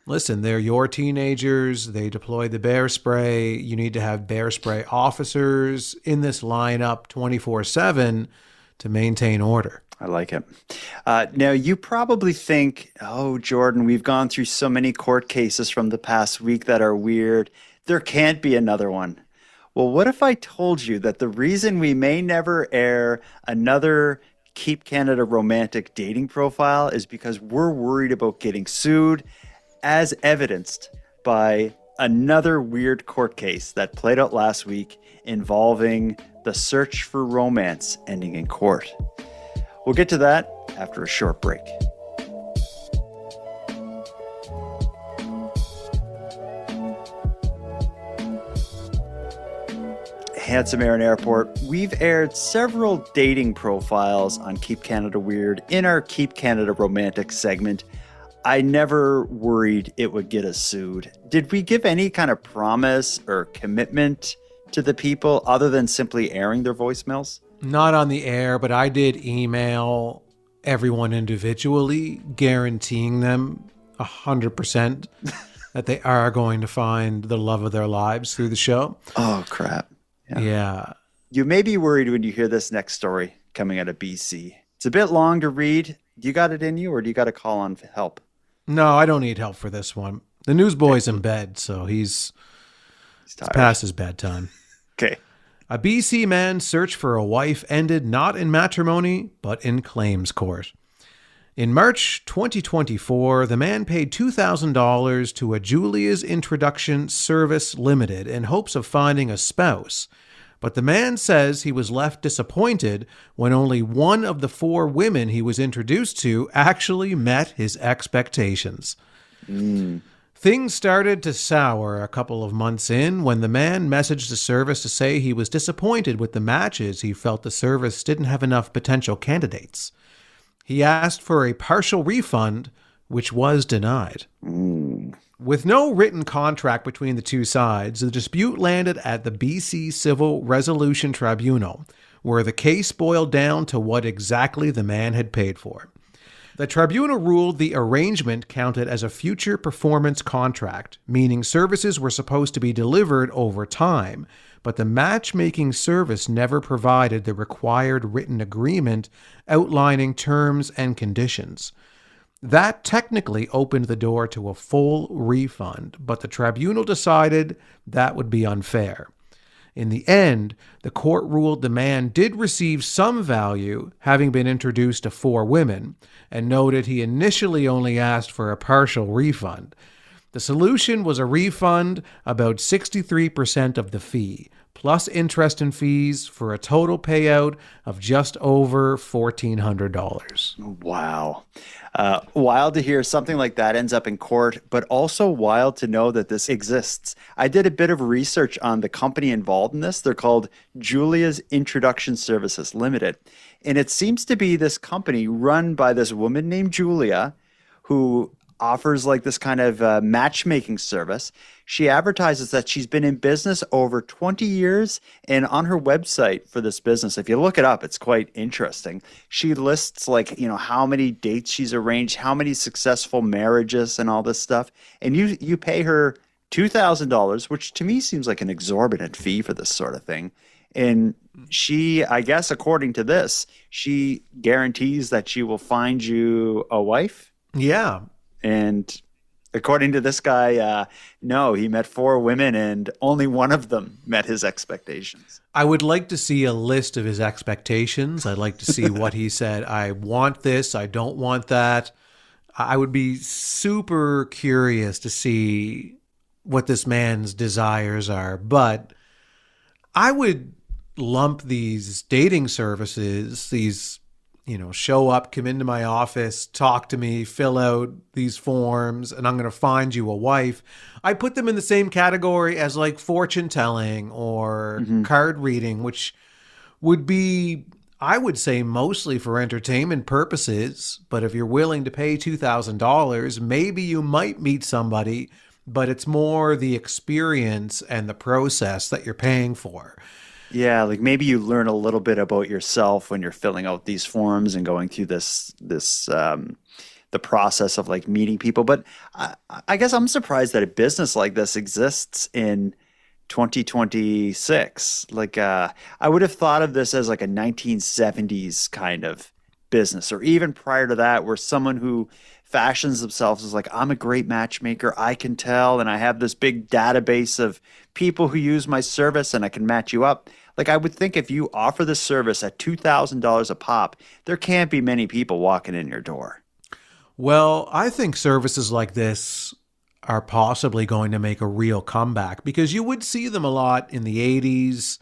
listen, they're your teenagers. They deploy the bear spray. You need to have bear spray officers in this lineup 24/7 to maintain order. I like it. Now, you probably think, oh, Jordan, we've gone through so many court cases from the past week that are weird. There can't be another one. Well, what if I told you that the reason we may never air another Keep Canada Romantic dating profile is because we're worried about getting sued, as evidenced by another weird court case that played out last week involving the search for romance ending in court. We'll get to that after a short break. Handsome Aaron Airport, we've aired several dating profiles on Keep Canada Weird in our Keep Canada Romantic segment. I never worried it would get us sued. Did we give any kind of promise or commitment to the people other than simply airing their voicemails? Not on the air, but I did email everyone individually, guaranteeing them 100% that they are going to find the love of their lives through the show. Oh, crap. Yeah. You may be worried when you hear this next story coming out of BC. It's a bit long to read. Do you got it in you, or do you got to call on help? No, I don't need help for this one. The newsboy's in bed, so he's past his bedtime. Okay. A BC man's search for a wife ended not in matrimony, but in claims court. In March 2024, the man paid $2,000 to a Julia's Introduction Service Limited in hopes of finding a spouse. But the man says he was left disappointed when only one of the 4 women he was introduced to actually met his expectations. Things started to sour a couple of months in when the man messaged the service to say he was disappointed with the matches. He felt the service didn't have enough potential candidates. He asked for a partial refund, which was denied. With no written contract between the two sides, the dispute landed at the BC Civil Resolution Tribunal, where the case boiled down to what exactly the man had paid for. The tribunal ruled the arrangement counted as a future performance contract, meaning services were supposed to be delivered over time, but the matchmaking service never provided the required written agreement outlining terms and conditions. That technically opened the door to a full refund, but the tribunal decided that would be unfair. In the end, the court ruled the man did receive some value, having been introduced to 4 women, and noted he initially only asked for a partial refund. The solution was a refund about 63% of the fee, plus interest and fees for a total payout of just over $1,400. Wow. Wild to hear something like that ends up in court, but also wild to know that this exists. I did a bit of research on the company involved in this. They're called Julia's Introduction Services Limited. And it seems to be this company run by this woman named Julia, who offers like this kind of matchmaking service. She advertises that she's been in business over 20 years, and on her website for this business, if you look it up, it's quite interesting. She lists like, how many dates she's arranged, how many successful marriages and all this stuff. And you pay her $2,000, which to me seems like an exorbitant fee for this sort of thing. And she, I guess, according to this, she guarantees that she will find you a wife. Yeah. And according to this guy, no, he met 4 women and only one of them met his expectations. I would like to see a list of his expectations. I'd like to see what he said. I want this. I don't want that. I would be super curious to see what this man's desires are. But I would lump these dating services, these show up, come into my office, talk to me, fill out these forms, and I'm going to find you a wife. I put them in the same category as like fortune telling or card reading, which would be, I would say, mostly for entertainment purposes. But if you're willing to pay $2,000, maybe you might meet somebody, but it's more the experience and the process that you're paying for. Yeah, like maybe you learn a little bit about yourself when you're filling out these forms and going through the process of like meeting people. But I guess I'm surprised that a business like this exists in 2026. Like I would have thought of this as like a 1970s kind of business, or even prior to that, where someone who fashions themselves as like, I'm a great matchmaker, I can tell, and I have this big database of people who use my service and I can match you up. Like I would think if you offer this service at $2,000 a pop, there can't be many people walking in your door. Well, I think services like this are possibly going to make a real comeback, because you would see them a lot in the 80s,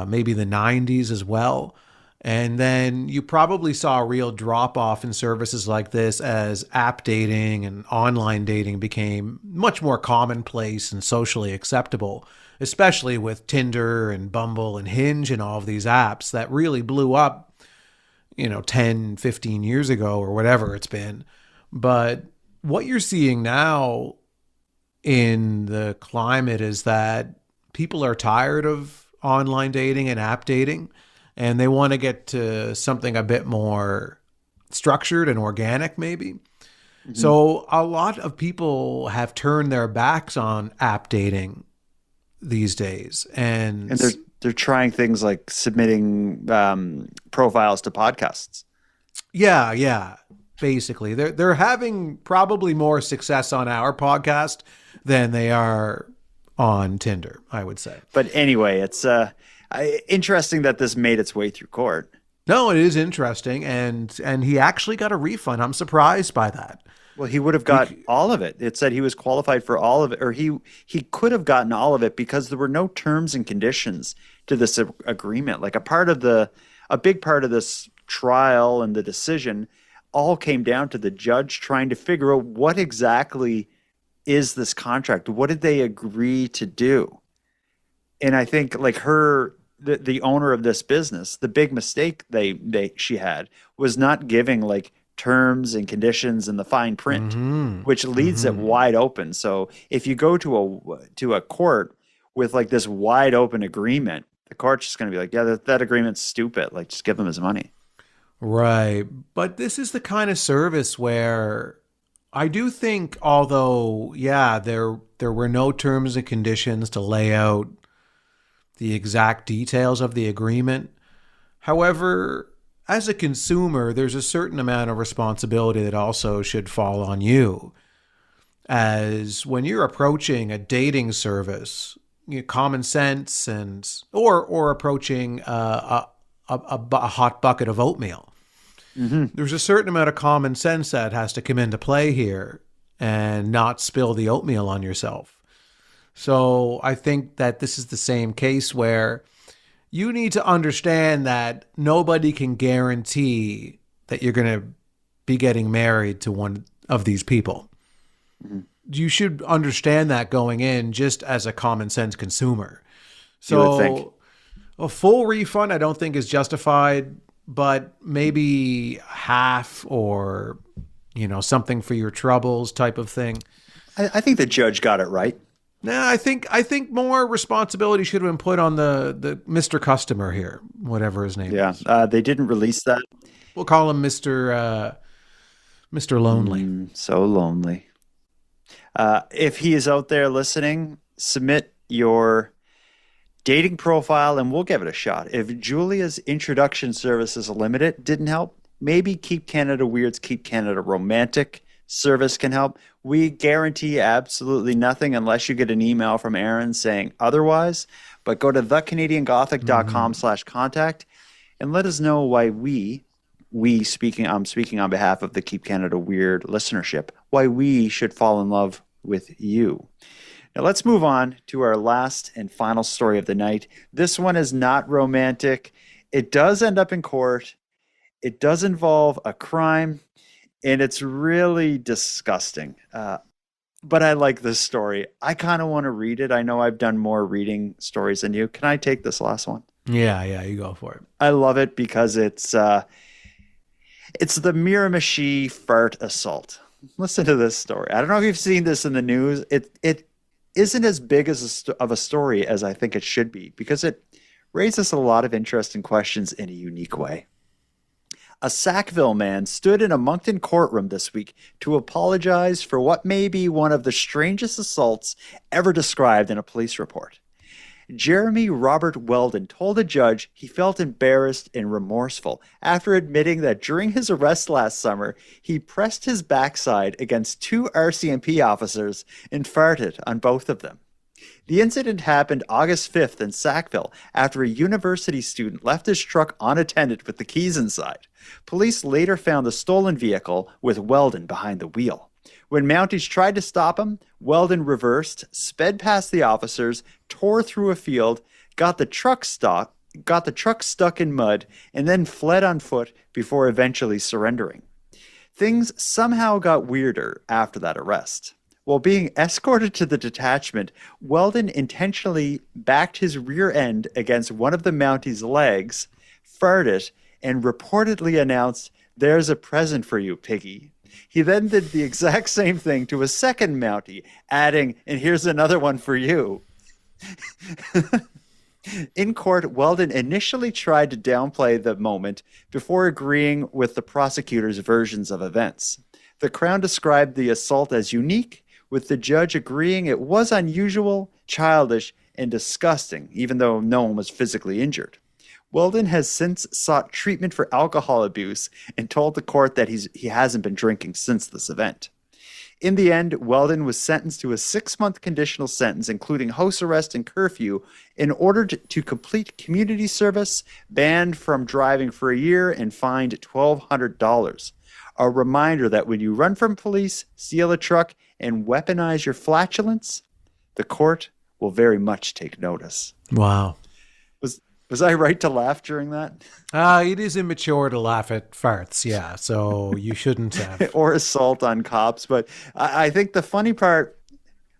maybe the 90s as well. And then you probably saw a real drop off in services like this as app dating and online dating became much more commonplace and socially acceptable, especially with Tinder and Bumble and Hinge and all of these apps that really blew up, 10, 15 years ago or whatever it's been. But what you're seeing now in the climate is that people are tired of online dating and app dating, and they want to get to something a bit more structured and organic, maybe. Mm-hmm. So a lot of people have turned their backs on app dating these days. And they're trying things like submitting profiles to podcasts. Yeah. Basically, they're having probably more success on our podcast than they are on Tinder, I would say. But anyway, it's interesting that this made its way through court. No, it is interesting, and he actually got a refund. I'm surprised by that. Well, he would have got all of it. It said he was qualified for all of it, or he could have gotten all of it because there were no terms and conditions to this agreement. Like a big part of this trial and the decision all came down to the judge trying to figure out what exactly is this contract? What did they agree to do? And I think like the owner of this business, the big mistake she had was not giving like terms and conditions in the fine print, which leaves it wide open. So if you go to a court with like this wide open agreement, the court's just going to be like, yeah, that agreement's stupid. Like, just give him his money. Right. But this is the kind of service where I do think, although, yeah, there were no terms and conditions to lay out the exact details of the agreement. However, as a consumer, there's a certain amount of responsibility that also should fall on you. As when you're approaching a dating service, common sense or approaching a hot bucket of oatmeal. Mm-hmm. There's a certain amount of common sense that has to come into play here and not spill the oatmeal on yourself. So I think that this is the same case where you need to understand that nobody can guarantee that you're going to be getting married to one of these people. Mm-hmm. You should understand that going in just as a common sense consumer. You would think. So a full refund I don't think is justified, but maybe half or, something for your troubles type of thing. I think the judge got it right. Nah, I think more responsibility should have been put on the Mr. Customer here, whatever his name is. They didn't release that. We'll call him Mr. Lonely. So lonely. If he is out there listening, submit your dating profile and we'll give it a shot. If Julia's introduction services limited didn't help, maybe Keep Canada Weird's Keep Canada Romantic service can help. We guarantee absolutely nothing unless you get an email from Aaron saying otherwise. But go to thecanadiangothic.com/contact and let us know why I'm speaking on behalf of the Keep Canada Weird listenership, why we should fall in love with you. Now let's move on to our last and final story of the night. This one is not romantic. It does end up in court. It does involve a crime. And it's really disgusting. But I like this story. I kind of want to read it. I know I've done more reading stories than you. Can I take this last one? Yeah, you go for it. I love it because it's the Miramichi fart assault. Listen to this story. I don't know if you've seen this in the news. It isn't as big of a story as I think it should be because it raises a lot of interesting questions in a unique way. A Sackville man stood in a Moncton courtroom this week to apologize for what may be one of the strangest assaults ever described in a police report. Jeremy Robert Weldon told a judge he felt embarrassed and remorseful after admitting that during his arrest last summer, he pressed his backside against two RCMP officers and farted on both of them. The incident happened August 5th in Sackville after a university student left his truck unattended with the keys inside. Police later found the stolen vehicle with Weldon behind the wheel. When Mounties tried to stop him, Weldon reversed, sped past the officers, tore through a field, got the truck stuck in mud, and then fled on foot before eventually surrendering. Things somehow got weirder after that arrest. While being escorted to the detachment, Weldon intentionally backed his rear end against one of the Mounties' legs, farted, and reportedly announced, "There's a present for you, piggy." He then did the exact same thing to a second Mountie, adding, "And here's another one for you." In court, Weldon initially tried to downplay the moment before agreeing with the prosecutor's versions of events. The Crown described the assault as unique, with the judge agreeing it was unusual, childish, and disgusting, even though no one was physically injured. Weldon has since sought treatment for alcohol abuse and told the court that he hasn't been drinking since this event. In the end, Weldon was sentenced to a 6-month conditional sentence, including house arrest and curfew, in order to complete community service, banned from driving for a year, and fined $1,200. A reminder that when you run from police, steal a truck, and weaponize your flatulence, the court will very much take notice. Wow. Was I right to laugh during that? It is immature to laugh at farts, yeah. So you shouldn't have. Or assault on cops. But I think the funny part,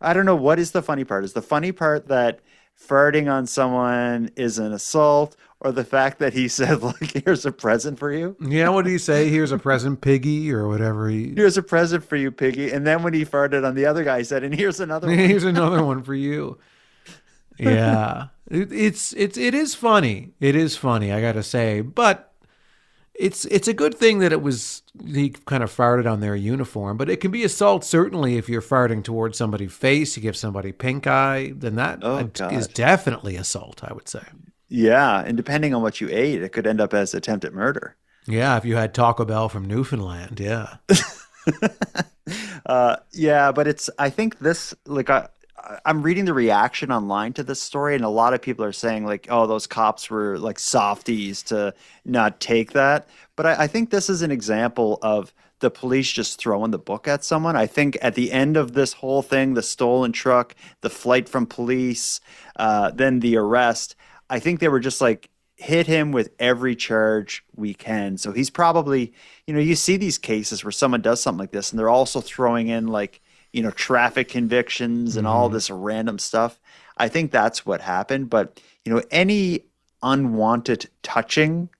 I don't know what is the funny part. Is the funny part that farting on someone is an assault, or the fact that he said, "Look, here's a present for you"? Yeah, what did he say? "Here's a present, piggy," or whatever. Here's a present for you, piggy. And then when he farted on the other guy, he said, "And here's another one." Here's another one for you. Yeah. It is funny. It is funny, I gotta say. But it's a good thing that he kind of farted on their uniform. But it can be assault, certainly, if you're farting towards somebody's face, you give somebody pink eye, then that is definitely assault, I would say. Yeah, and depending on what you ate, it could end up as attempted murder. Yeah, if you had Taco Bell from Newfoundland, yeah. Yeah, but I think this, like, I'm reading the reaction online to this story, and a lot of people are saying, like, "Oh, those cops were like softies to not take that." But I think this is an example of the police just throwing the book at someone. I think at the end of this whole thing, the stolen truck, the flight from police, then the arrest, I think they were just like, hit him with every charge we can. So he's probably, you see these cases where someone does something like this and they're also throwing in like, traffic convictions and all this random stuff. I think that's what happened. But, any unwanted touching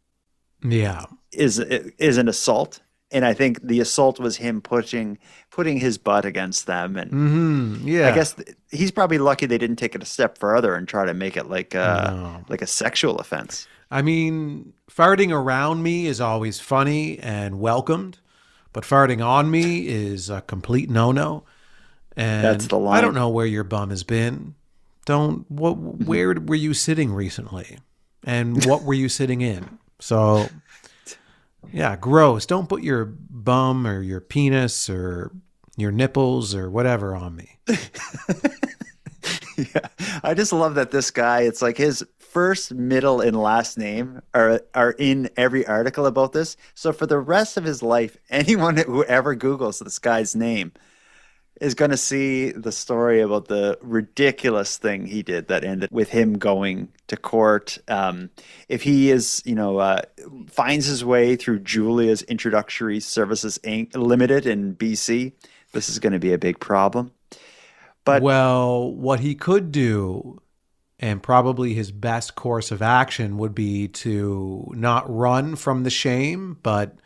is an assault. And I think the assault was him putting his butt against them. And I guess he's probably lucky they didn't take it a step further and try to make it like a sexual offense. I mean, farting around me is always funny and welcomed, but farting on me is a complete no-no. And that's the line. I don't know where your bum has been. Where were you sitting recently? And what were you sitting in? So, yeah, gross. Don't put your bum or your penis or your nipples or whatever on me. Yeah, I just love that this guy, it's like his first, middle, and last name are in every article about this. So for the rest of his life, anyone who ever Googles this guy's name is going to see the story about the ridiculous thing he did that ended with him going to court. If he is, finds his way through Julia's Introductory Services Inc. Limited in BC, this is going to be a big problem. But well, what he could do, and probably his best course of action, would be to not run from the shame, but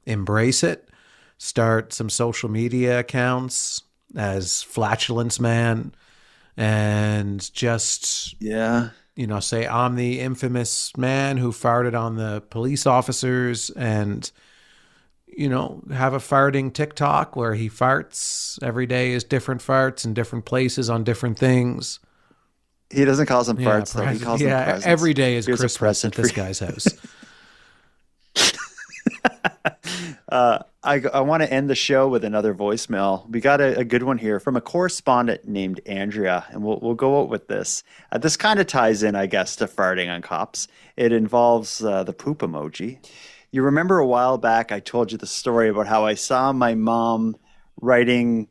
embrace it. Start some social media accounts as Flatulence Man, and just say, I'm the infamous man who farted on the police officers, and have a farting TikTok where he farts. Every day is different farts in different places on different things. He doesn't call them farts, though. He calls them presents. Every day is Here's Christmas at this guy's house. I want to end the show with another voicemail. We got a good one here from a correspondent named Andrea, and we'll go out with this. This kind of ties in, I guess, to farting on cops. It involves the poop emoji. You remember a while back I told you the story about how I saw my mom writing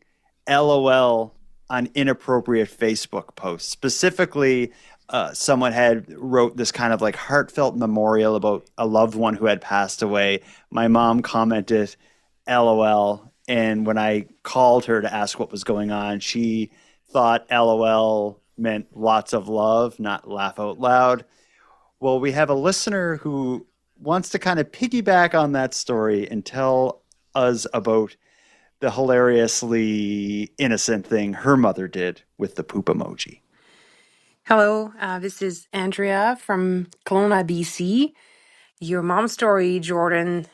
LOL on inappropriate Facebook posts. Specifically, someone had wrote this kind of like heartfelt memorial about a loved one who had passed away. My mom commented LOL, and when I called her to ask what was going on, she thought LOL meant lots of love, not laugh out loud. Well, we have a listener who wants to kind of piggyback on that story and tell us about the hilariously innocent thing her mother did with the poop emoji. Hello, this is Andrea from Kelowna, BC. Your mom's story, Jordan,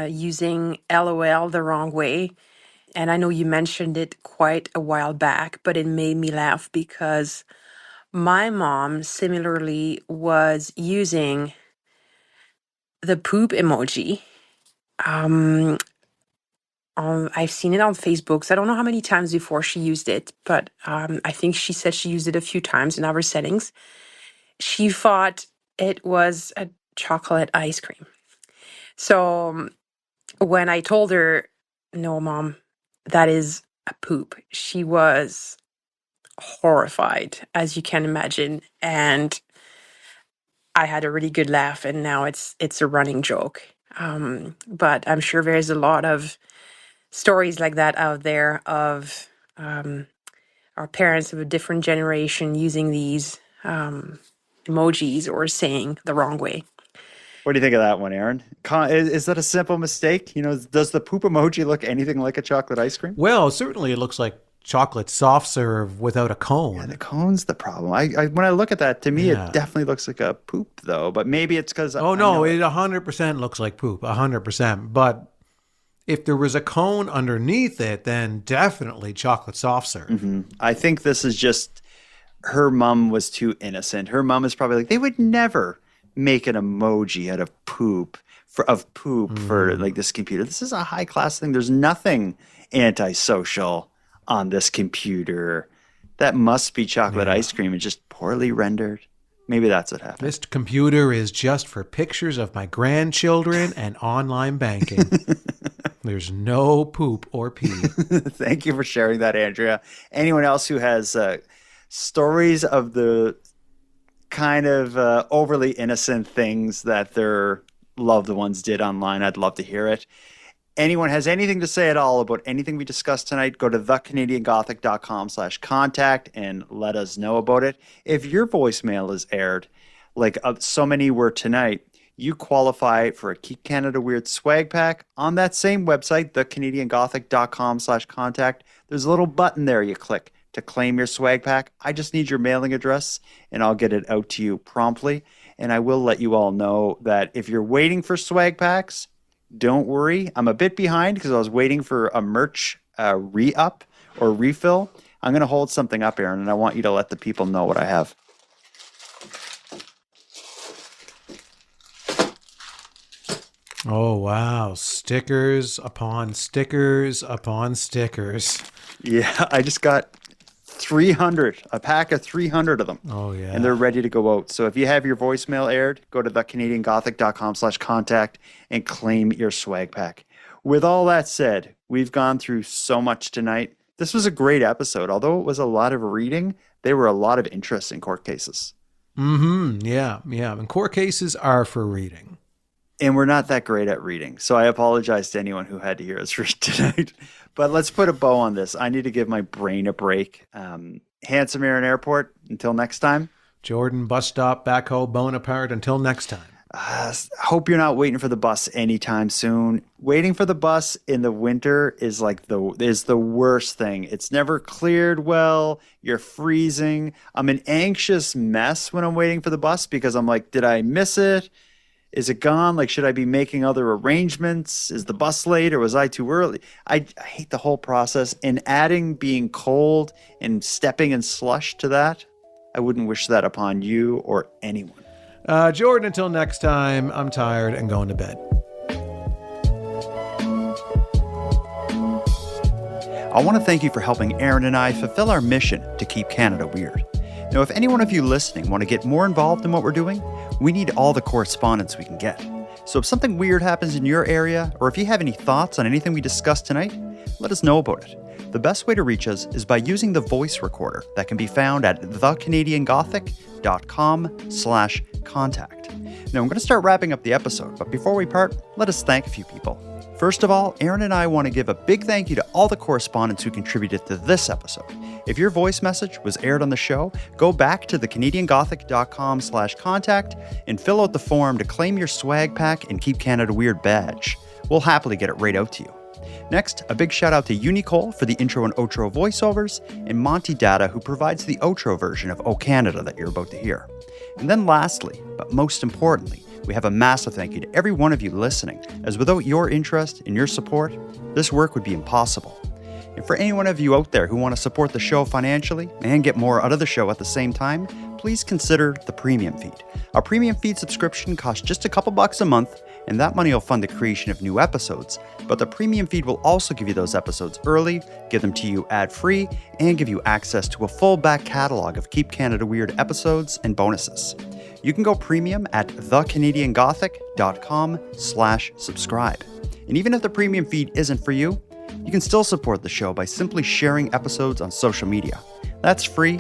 using LOL the wrong way. And I know you mentioned it quite a while back, but it made me laugh because my mom similarly was using the poop emoji. I've seen it on Facebook, so I don't know how many times before she used it, but I think she said she used it a few times in our settings. She thought it was a chocolate ice cream. So when I told her, no, Mom, that is a poop, she was horrified, as you can imagine. And I had a really good laugh, and now it's a running joke. But I'm sure there's a lot of stories like that out there of our parents of a different generation using these emojis or saying the wrong way. What do you think of that one, Aaron? Is that a simple mistake? Does the poop emoji look anything like a chocolate ice cream? Well, certainly it looks like chocolate soft serve without a cone. Yeah, the cone's the problem. When I look at that, to me, it definitely looks like a poop, though. But maybe it's because... Oh, no, it 100% looks like poop, 100%. But if there was a cone underneath it, then definitely chocolate soft serve. Mm-hmm. I think this is just... Her mom was too innocent. Her mom is probably like, they would never make an emoji out of poop for like this computer. This is a high class thing. There's nothing antisocial on this computer. That must be chocolate ice cream and just poorly rendered. Maybe that's what happened. This computer is just for pictures of my grandchildren and online banking. There's no poop or pee. Thank you for sharing that, Andrea. Anyone else who has stories of the kind of overly innocent things that their loved ones did online, I'd love to hear it. Anyone has anything to say at all about anything we discussed tonight, go to thecanadiangothic.com/contact and let us know about it. If your voicemail is aired, like so many were tonight, you qualify for a Keep Canada Weird swag pack on that same website, thecanadiangothic.com/contact. There's a little button there you click to claim your swag pack. I just need your mailing address and I'll get it out to you promptly. And I will let you all know that if you're waiting for swag packs, don't worry. I'm a bit behind because I was waiting for a merch re-up or refill. I'm going to hold something up, Aaron, and I want you to let the people know what I have. Oh, wow. Stickers upon stickers upon stickers. Yeah, I just got 300, a pack of 300 of them. Oh, yeah. And they're ready to go out. So if you have your voicemail aired, go to thecanadiangothic.com/contact and claim your swag pack. With all that said, we've gone through so much tonight. This was a great episode. Although it was a lot of reading, there were a lot of interesting court cases. Yeah. And court cases are for reading. And we're not that great at reading. So I apologize to anyone who had to hear us read tonight. But let's put a bow on this. I need to give my brain a break. Handsome Aaron Airport, until next time. Jordan Bus Stop, Backhoe Bonaparte, until next time. Hope you're not waiting for the bus anytime soon. Waiting for the bus in the winter is the worst thing. It's never cleared well. You're freezing. I'm an anxious mess when I'm waiting for the bus because I'm like, did I miss it? Is it gone? Like, should I be making other arrangements? Is the bus late or was I too early? I hate the whole process. And adding being cold and stepping in slush to that, I wouldn't wish that upon you or anyone. Jordan, until next time, I'm tired and going to bed. I want to thank you for helping Aaron and I fulfill our mission to keep Canada weird. Now, if any one of you listening want to get more involved in what we're doing, we need all the correspondence we can get. So if something weird happens in your area, or if you have any thoughts on anything we discussed tonight, let us know about it. The best way to reach us is by using the voice recorder that can be found at thecanadiangothic.com/contact. Now, I'm going to start wrapping up the episode, but before we part, let us thank a few people. First of all, Aaron and I want to give a big thank you to all the correspondents who contributed to this episode. If your voice message was aired on the show, go back to thecanadiangothic.com/contact and fill out the form to claim your swag pack and Keep Canada Weird badge. We'll happily get it right out to you. Next, a big shout out to Unicole for the intro and outro voiceovers, and Monty Data, who provides the outro version of O Canada that you're about to hear. And then lastly, but most importantly, we have a massive thank you to every one of you listening, as without your interest and your support, this work would be impossible. And for any one of you out there who want to support the show financially and get more out of the show at the same time, please consider the premium feed. Our premium feed subscription costs just a couple bucks a month, and that money will fund the creation of new episodes. But the premium feed will also give you those episodes early, give them to you ad-free, and give you access to a full back catalog of Keep Canada Weird episodes and bonuses. You can go premium at thecanadiangothic.com/subscribe. And even if the premium feed isn't for you, you can still support the show by simply sharing episodes on social media. That's free,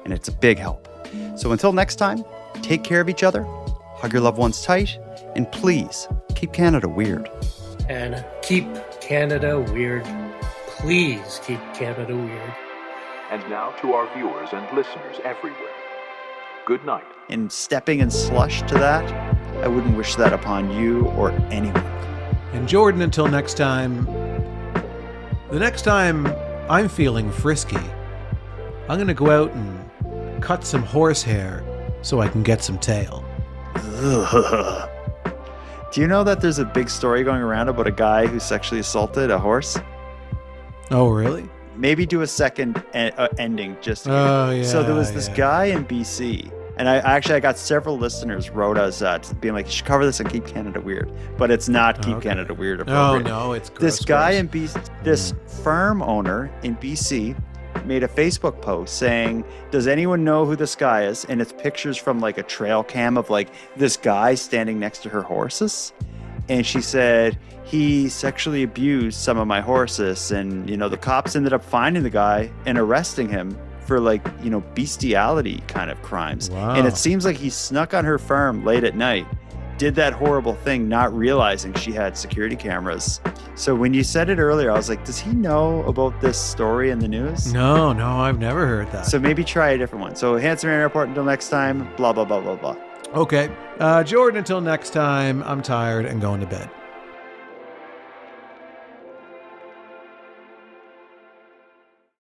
and it's a big help. So until next time, take care of each other, hug your loved ones tight, and please keep Canada weird. And keep Canada weird. Please keep Canada weird. And now to our viewers and listeners everywhere. Good night. And stepping in slush to that, I wouldn't wish that upon you or anyone. And Jordan, until next time, the next time I'm feeling frisky, I'm going to go out and cut some horsehair so I can get some tail. Ugh. Do you know that there's a big story going around about a guy who sexually assaulted a horse? Oh, really? Maybe do a second ending just to yeah. So there was this guy in BC, and I got several listeners wrote us being like, you should cover this and Keep Canada Weird, but it's not Keep Canada Weird appropriate. No, it's gross, this guy in BC, this farm owner in BC made a Facebook post saying, does anyone know who this guy is? And it's pictures from like a trail cam of like this guy standing next to her horses. And she said, he sexually abused some of my horses. And, the cops ended up finding the guy and arresting him for bestiality kind of crimes. Wow. And it seems like he snuck on her farm late at night, did that horrible thing, not realizing she had security cameras. So when you said it earlier, I was like, does he know about this story in the news? No, I've never heard that. So maybe try a different one. So Handsome Aaron Report, until next time, blah, blah, blah, blah, blah. Okay. Jordan, until next time, I'm tired and going to bed.